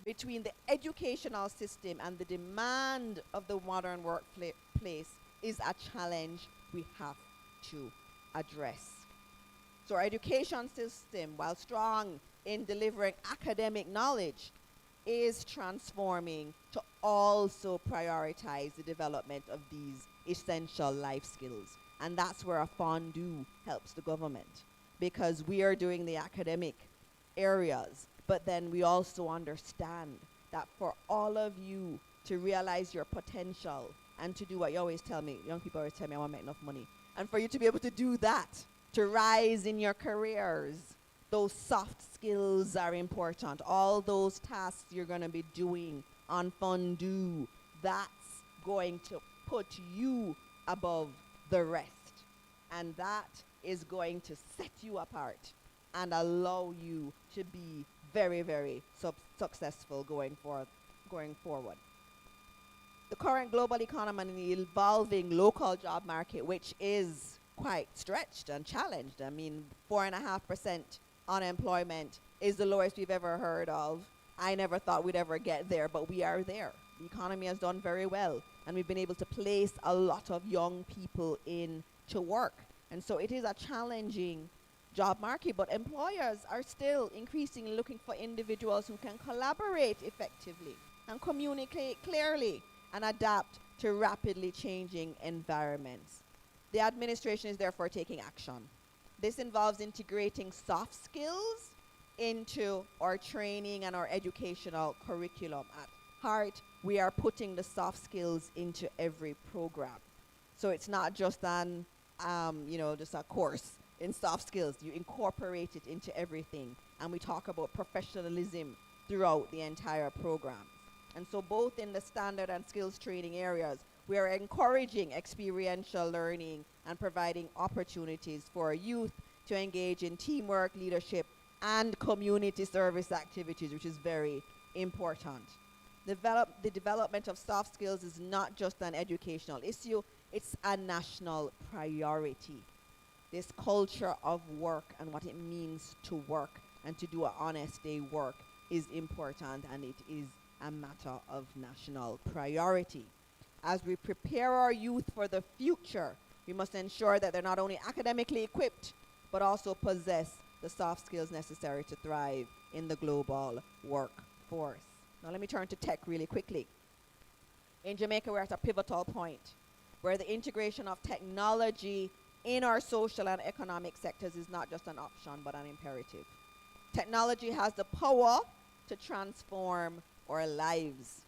T: between the educational system and the demand of the modern workplace is a challenge we have to address. So our education system, while strong in delivering academic knowledge, is transforming to also prioritize the development of these essential life skills. And that's where a FunDoo helps the government, because we are doing the academic areas, But then we also understand that for all of you to realize your potential and to do what you always tell me, young people always tell me I want to make enough money. And for you to be able to do that, to rise in your careers, those soft skills are important. All those tasks you're going to be doing on FunDoo, that's going to put you above the rest. And that is going to set you apart and allow you to be very, very successful going forward. The current global economy and the evolving local job market, which is quite stretched and challenged. I mean, 4.5% unemployment is the lowest we've ever heard of. I never thought we'd ever get there, but we are there. The economy has done very well, and we've been able to place a lot of young people into work. And so it is a challenging job market, but employers are still increasingly looking for individuals who can collaborate effectively and communicate clearly and adapt to rapidly changing environments. The administration is therefore taking action. This involves integrating soft skills into our training and our educational curriculum. At heart, we are putting the soft skills into every program. So it's not just an, just a course in soft skills. You incorporate it into everything. And we talk about professionalism throughout the entire program. And so both in the standard and skills training areas, we are encouraging experiential learning and providing opportunities for our youth to engage in teamwork, leadership, and community service activities, which is very important. The development of soft skills is not just an educational issue, it's a national priority. This culture of work and what it means to work and to do an honest day work is important, and it is a matter of national priority. As we prepare our youth for the future, we must ensure that they're not only academically equipped, but also possess the soft skills necessary to thrive in the global workforce. Now let me turn to tech really quickly. In Jamaica, we're at a pivotal point where the integration of technology in our social and economic sectors is not just an option, but an imperative. Technology has the power to transform our lives,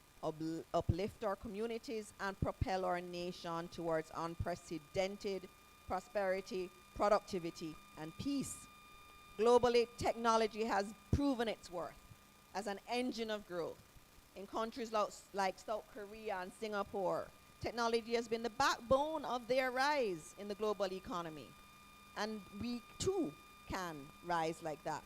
T: uplift our communities, and propel our nation towards unprecedented prosperity, productivity, and peace. Globally, technology has proven its worth as an engine of growth. In countries like South Korea and Singapore, technology has been the backbone of their rise in the global economy. And we too can rise like that.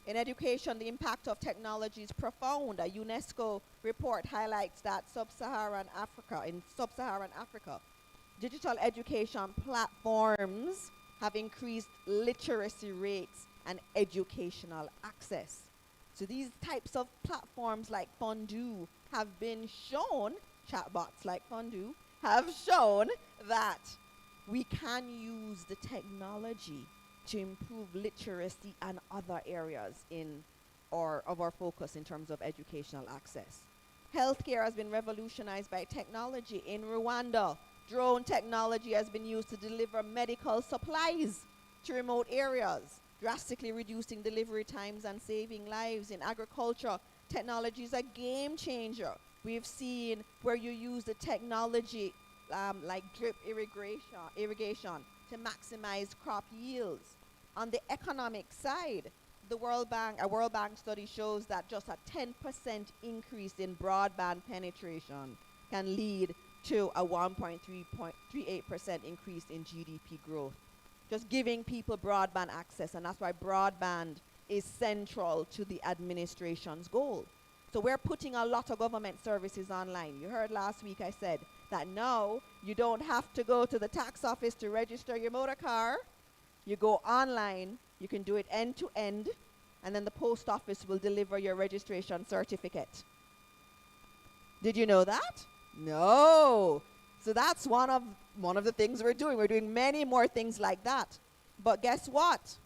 T: In education, the impact of technology is profound. A UNESCO report highlights that in sub-Saharan Africa, digital education platforms have increased literacy rates and educational access. So these types of platforms like FunDoo have been shown, chatbots like FunDoo, have shown that we can use the technology to improve literacy and other areas of our focus in terms of educational access. Healthcare has been revolutionized by technology. In Rwanda, drone technology has been used to deliver medical supplies to remote areas, drastically reducing delivery times and saving lives. In agriculture, technology is a game changer. We've seen where you use the technology like drip irrigation to maximize crop yields. On the economic side, a World Bank study shows that just a 10% increase in broadband penetration can lead to a 1.38% increase in GDP growth. Just giving people broadband access, and that's why broadband is central to the administration's goal. So we're putting a lot of government services online. You heard last week I said that now you don't have to go to the tax office to register your motor car. You go online, you can do it end to end, and then the post office will deliver your registration certificate. Did you know that? No. So that's one of the things we're doing. We're doing many more things like that. But guess what?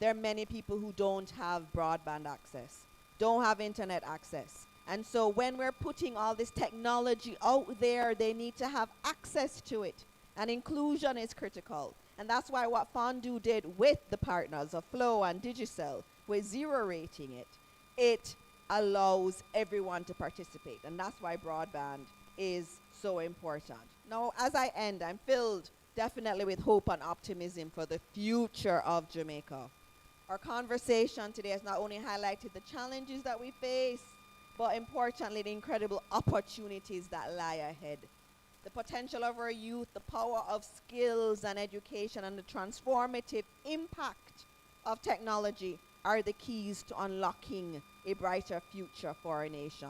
T: There are many people who don't have broadband access, don't have internet access. And so when we're putting all this technology out there, they need to have access to it. And inclusion is critical. And that's why what FunDoo did with the partners of Flow and Digicel, with zero rating it, it allows everyone to participate. And that's why broadband is so important. Now, as I end, I'm filled definitely with hope and optimism for the future of Jamaica. Our conversation today has not only highlighted the challenges that we face, but importantly, the incredible opportunities that lie ahead. The potential of our youth, the power of skills and education, and the transformative impact of technology are the keys to unlocking a brighter future for our nation.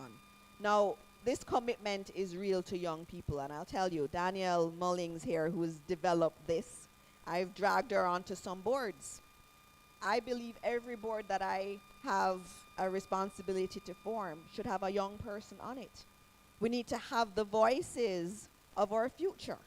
T: Now, this commitment is real to young people, and I'll tell you, Danielle Mullings here, who's developed this, I've dragged her onto some boards. I believe every board that I have a responsibility to form should have a young person on it. We need to have the voices of our future.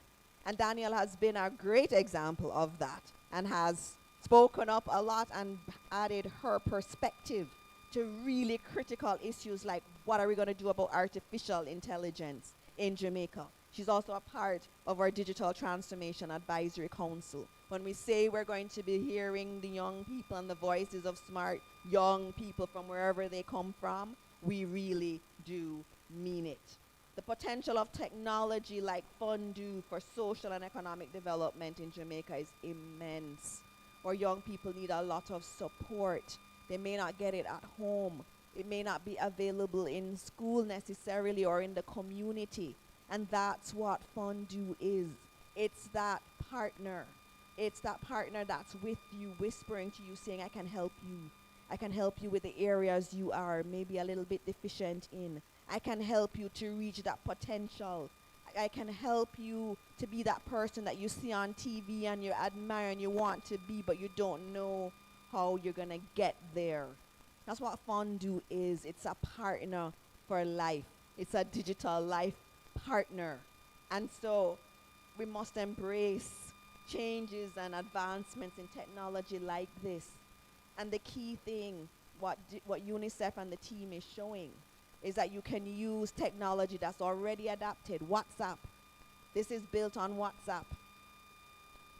T: And Danielle has been a great example of that and has spoken up a lot and added her perspective to really critical issues like what are we going to do about artificial intelligence in Jamaica. She's also a part of our Digital Transformation Advisory Council. When we say we're going to be hearing the young people and the voices of smart young people from wherever they come from, we really do mean it. The potential of technology like FunDoo for social and economic development in Jamaica is immense. Our young people need a lot of support. They may not get it at home. It may not be available in school necessarily or in the community. And that's what FunDoo is. It's that partner. It's that partner that's with you, whispering to you, saying, I can help you. I can help you with the areas you are maybe a little bit deficient in. I can help you to reach that potential. I can help you to be that person that you see on TV and you admire and you want to be, but you don't know how you're going to get there. That's what FunDoo is. It's a partner for life. It's a digital life partner. And so we must embrace changes and advancements in technology like this. And the key thing, what UNICEF and the team is showing, is that you can use technology that's already adapted. WhatsApp. This is built on WhatsApp.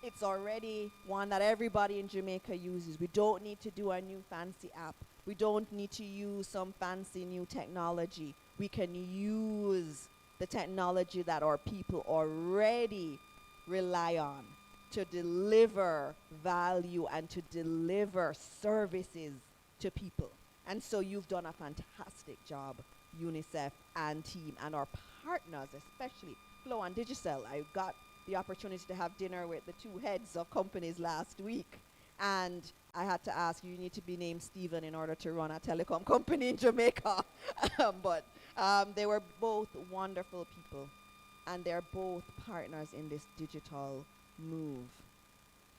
T: It's already one that everybody in Jamaica uses. We don't need to do a new fancy app. We don't need to use some fancy new technology. We can use the technology that our people already rely on to deliver value and to deliver services to people. And so you've done a fantastic job, UNICEF and team, and our partners, especially Flow and Digicel. I got the opportunity to have dinner with the two heads of companies last week. And I had to ask, you need to be named Stephen in order to run a telecom company in Jamaica. But they were both wonderful people. And they're both partners in this digital move.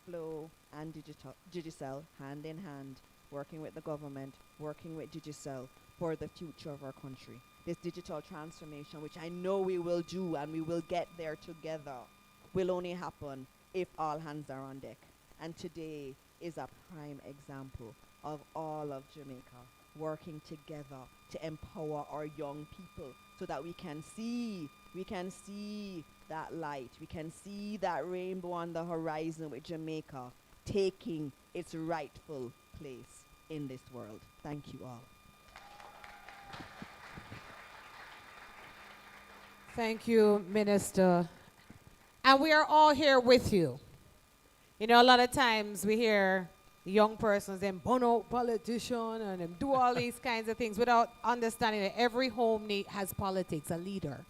T: Flow and Digicel, hand in hand, working with the government, working with Digicel for the future of our country. This digital transformation, which I know we will do and we will get there together, will only happen if all hands are on deck. And today is a prime example of all of Jamaica working together to empower our young people so that we can see that light. We can see that rainbow on the horizon with Jamaica taking its rightful place in this world. Thank you all.
A: Thank you, Minister. And we are all here with you. You know, a lot of times we hear young persons, them burn out politician and them do all these kinds of things without understanding that every home has politics, a leader.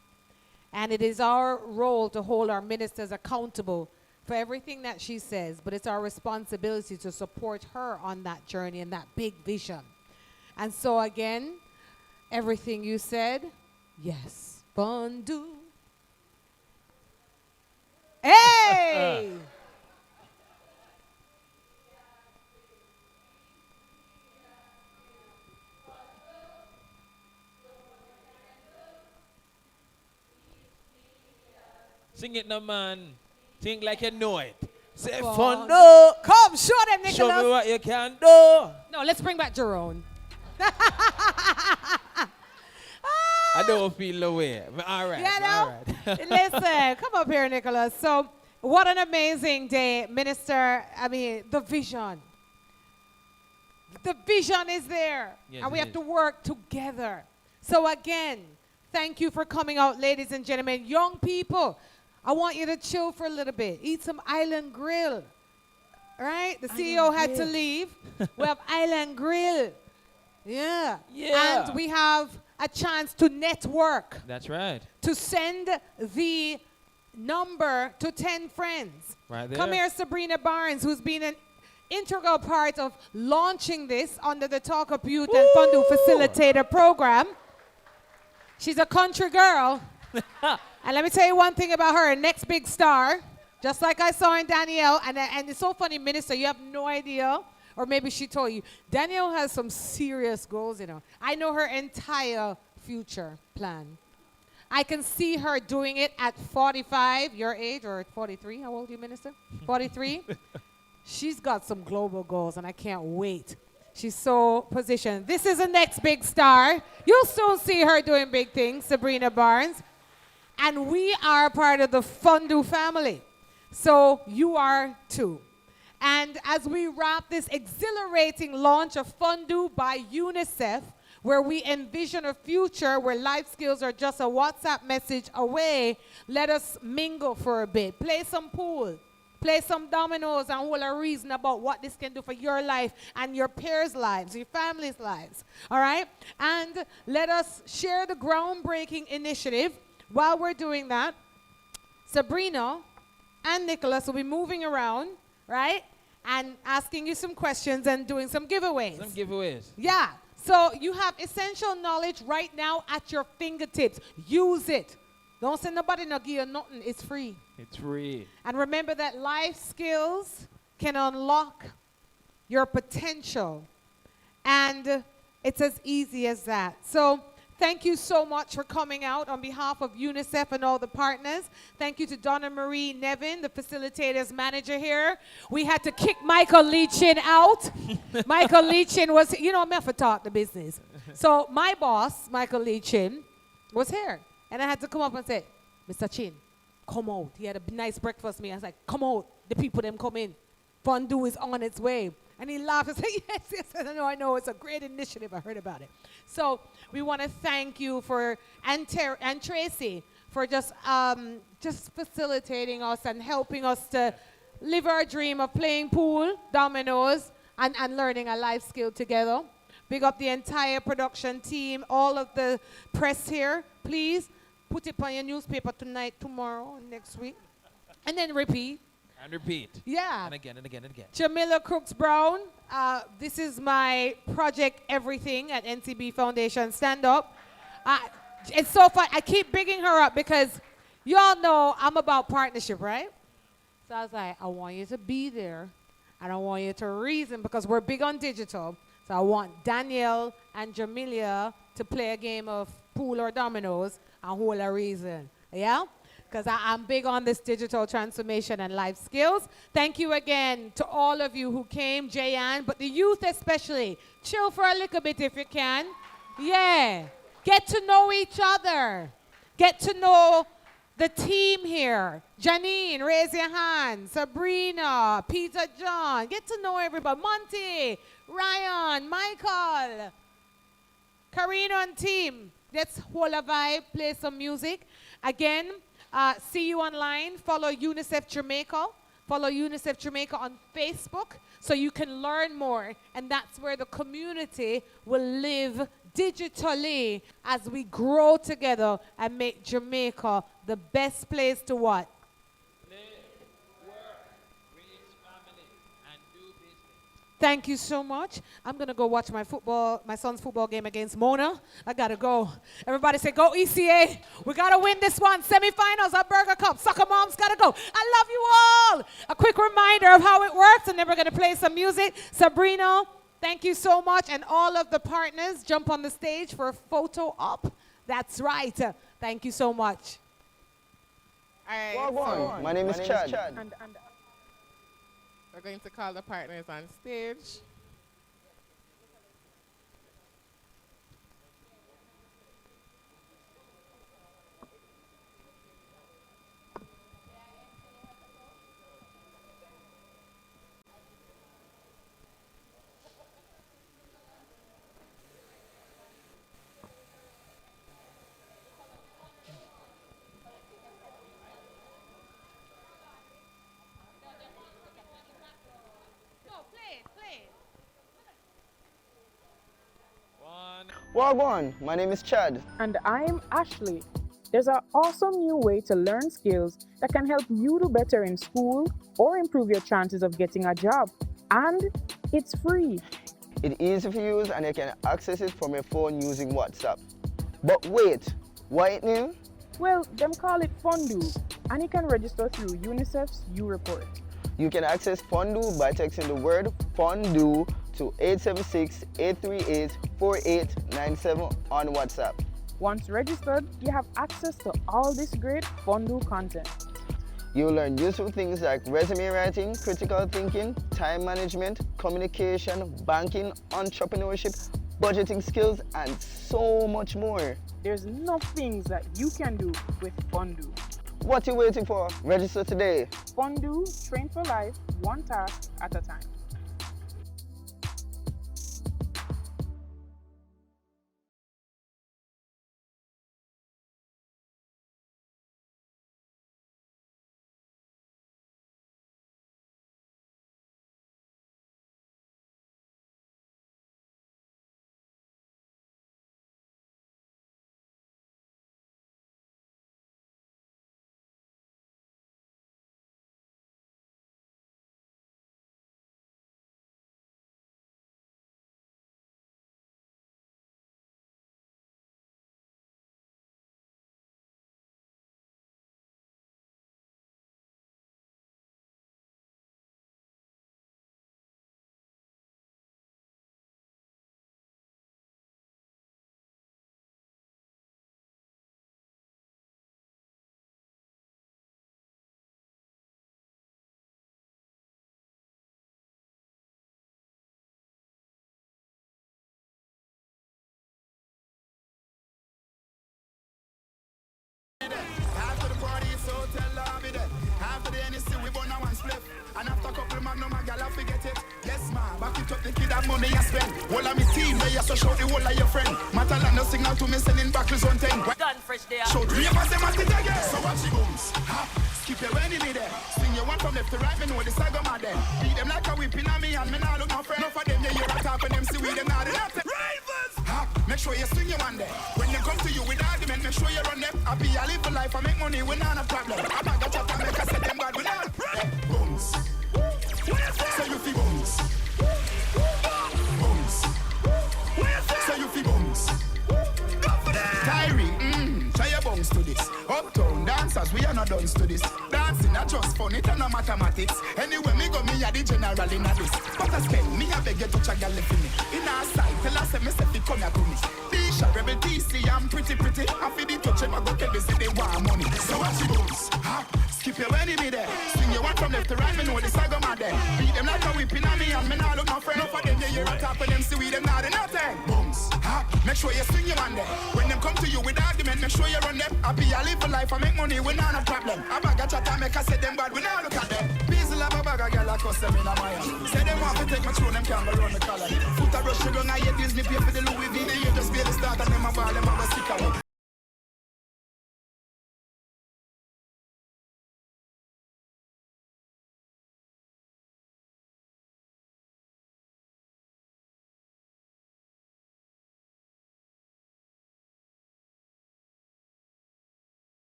A: And it is our role to hold our ministers accountable for everything that she says, but it's our responsibility to support her on that journey and that big vision. And so again, everything you said, yes, FunDoo. Hey!
B: Sing it now, man. Sing like you know it. Say
A: FunDoo. Come, show them, Nicholas.
B: Show me what you can do.
A: No, let's bring back Jerome.
B: I don't feel the way. All right.
A: You know?
B: All right.
A: Listen, come up here, Nicholas. So, what an amazing day, Minister. I mean, the vision. The vision is there.
B: Yes,
A: and we
B: it
A: have
B: is.
A: to work together. So again, thank you for coming out, ladies and gentlemen. Young people, I want you to chill for a little bit. Eat some Island Grill. Right? The CEO had to leave. We have Island Grill. Yeah.
B: Yeah.
A: And we have a chance to network,
B: That's right.
A: to send the number to 10 friends.
B: Right there.
A: Come here, Sabrina Barnes, who's been an integral part of launching this under the Talk Up Youth and FunDoo Facilitator program. She's a country girl. And let me tell you one thing about her, next big star, just like I saw in Danielle. And it's so funny, Minister, you have no idea, or maybe she told you, Danielle has some serious goals in her. I know her entire future plan. I can see her doing it at 45, your age, or 43. How old are you, Minister? 43? She's got some global goals, and I can't wait. She's so positioned. This is the next big star. You'll soon see her doing big things, Sabrina Barnes. And we are part of the FunDoo family. So you are too. And as we wrap this exhilarating launch of FunDoo by UNICEF, where we envision a future where life skills are just a WhatsApp message away, let us mingle for a bit. Play some pool. Play some dominoes and hold a reason about what this can do for your life and your peers' lives, your family's lives. All right? And let us share the groundbreaking initiative. While we're doing that, Sabrina and Nicholas will be moving around, right? And asking you some questions and doing some giveaways.
B: Some giveaways.
A: Yeah. So you have essential knowledge right now at your fingertips. Use it. Don't say nobody no give you nothing. It's free.
B: It's free.
A: And remember that life skills can unlock your potential. And it's as easy as that. So thank you so much for coming out on behalf of UNICEF and all the partners. Thank you to Donna Marie Nevin, the facilitators manager here. We had to kick Michael Leachin out. Michael Leachin was, you know, I'm for talk the business. So my boss, Michael Leachin, was here. And I had to come up and say, Mr. Chin, come out. He had a nice breakfast meal. I was like, come out. The people them come in. FunDoo is on its way. And he laughed and said, yes, yes. I know. It's a great initiative. I heard about it. So we want to thank you for, and Tracy, for just facilitating us and helping us to live our dream of playing pool, dominoes, and learning a life skill together. Big up the entire production team, all of the press here. Please put it on your newspaper tonight, tomorrow, and next week. And then repeat.
B: And repeat.
A: Yeah.
B: And again and again and again.
A: Jamila Crooks Brown, this is my project Everything at NCB Foundation Stand Up. It's so fun. I keep bigging her up because you all know I'm about partnership, right? So I was like, I want you to be there, and I want you to reason because we're big on digital. So I want Danielle and Jamilia to play a game of pool or dominoes and hold a reason. Yeah? Because I'm big on this digital transformation and life skills. Thank you again to all of you who came, Jayan, but the youth especially. Chill for a little bit if you can. Yeah. Get to know each other. Get to know the team here. Janine, raise your hand. Sabrina, Peter John. Get to know everybody. Monty, Ryan, Michael, Karina and team. Let's hold a vibe, play some music. Again, see you online. Follow UNICEF Jamaica. Follow UNICEF Jamaica on Facebook so you can learn more. And that's where the community will live digitally as we grow together and make Jamaica the best place to what? Thank you so much. I'm going to go watch my son's football game against Mona. I got to go. Everybody say, go ECA. We got to win this one. Semifinals at Burger Cup. Soccer moms got to go. I love you all. A quick reminder of how it works, and then we're going to play some music. Sabrina, thank you so much. And all of the partners, jump on the stage for a photo op. That's right. Thank you so much.
L: All right.
Q: My name is Chad.
D: We're going to call the partners on stage.
Q: Wagwan, my name is Chad.
R: And I'm Ashley. There's an awesome new way to learn skills that can help you do better in school or improve your chances of getting a job. And it's free.
Q: It's easy to use and you can access it from your phone using WhatsApp. But wait, why it new?
R: Well, them call it FunDoo, and you can register through UNICEF's U-Report.
Q: You can access FunDoo by texting the word FunDoo to 876-838-4897 on WhatsApp.
R: Once registered, you have access to all this great FunDoo content.
Q: You'll learn useful things like resume writing, critical thinking, time management, communication, banking, entrepreneurship, budgeting skills, and so much more.
R: There's enough things that you can do with FunDoo.
Q: What are you waiting for? Register today.
R: FunDoo, train for life, one task at a time.
U: After the party, it's hotel lobby there. After the NSC, we burn one split. And after a couple of magnum, my gal, I forget it. Yes, ma, back it up, the kid have money I spend. All of me team, they so show the whole of your friend. Matalan no signal to me, sending back on 10.
V: Done fresh there.
U: Show 3 of us, them at it again. So watch the booms. Ha, skip your enemy there. Swing your one from left to right, me know the saga mad there. Beat them like a whipping on me, and me nah look no friend. Enough of them, you hear a top and them see we them not enough. Ravens! Ha, make sure you swing your one there. When them come to you with argument, make sure you run them. I be a live for life, I make money, we not a problem. I bag a chat and make a set them bad, we not. Booms. Say you feel booms. Booms. Say you feel booms. Tyree, try your bones to this. Uptown dancers, we are not done to this. Dancing not just fun, it and no mathematics. Anyway, me go, me a the general in a this. But I spend, me a beg you to check your left in me. In our side, tell us me say fi come here to me. Tisha, rebel TC, I'm pretty. I feel the touch him, I go tell me say they want money. So watch your bones. Ha, skip your enemy there. Swing your one from left to right, me know the saga mad there. Beat them like a whipping on me, and me nah look no friend. Enough of them, you hear a top and them see we them not in nothing. Booms. Ha, make sure you swing your one there. When them come to you with argument, make sure you run them. I be a live for life, I make money, we not a problem. I bag a chat and make a say them bad, we not look at them. Peace love a bag a girl, I cuss them in a mile. Say them want to take my throne, them can't go run the collar. Foot a rush, you don't I hate Disney, pay for the Louis V. They just be the start and them a ball, them a go stick away.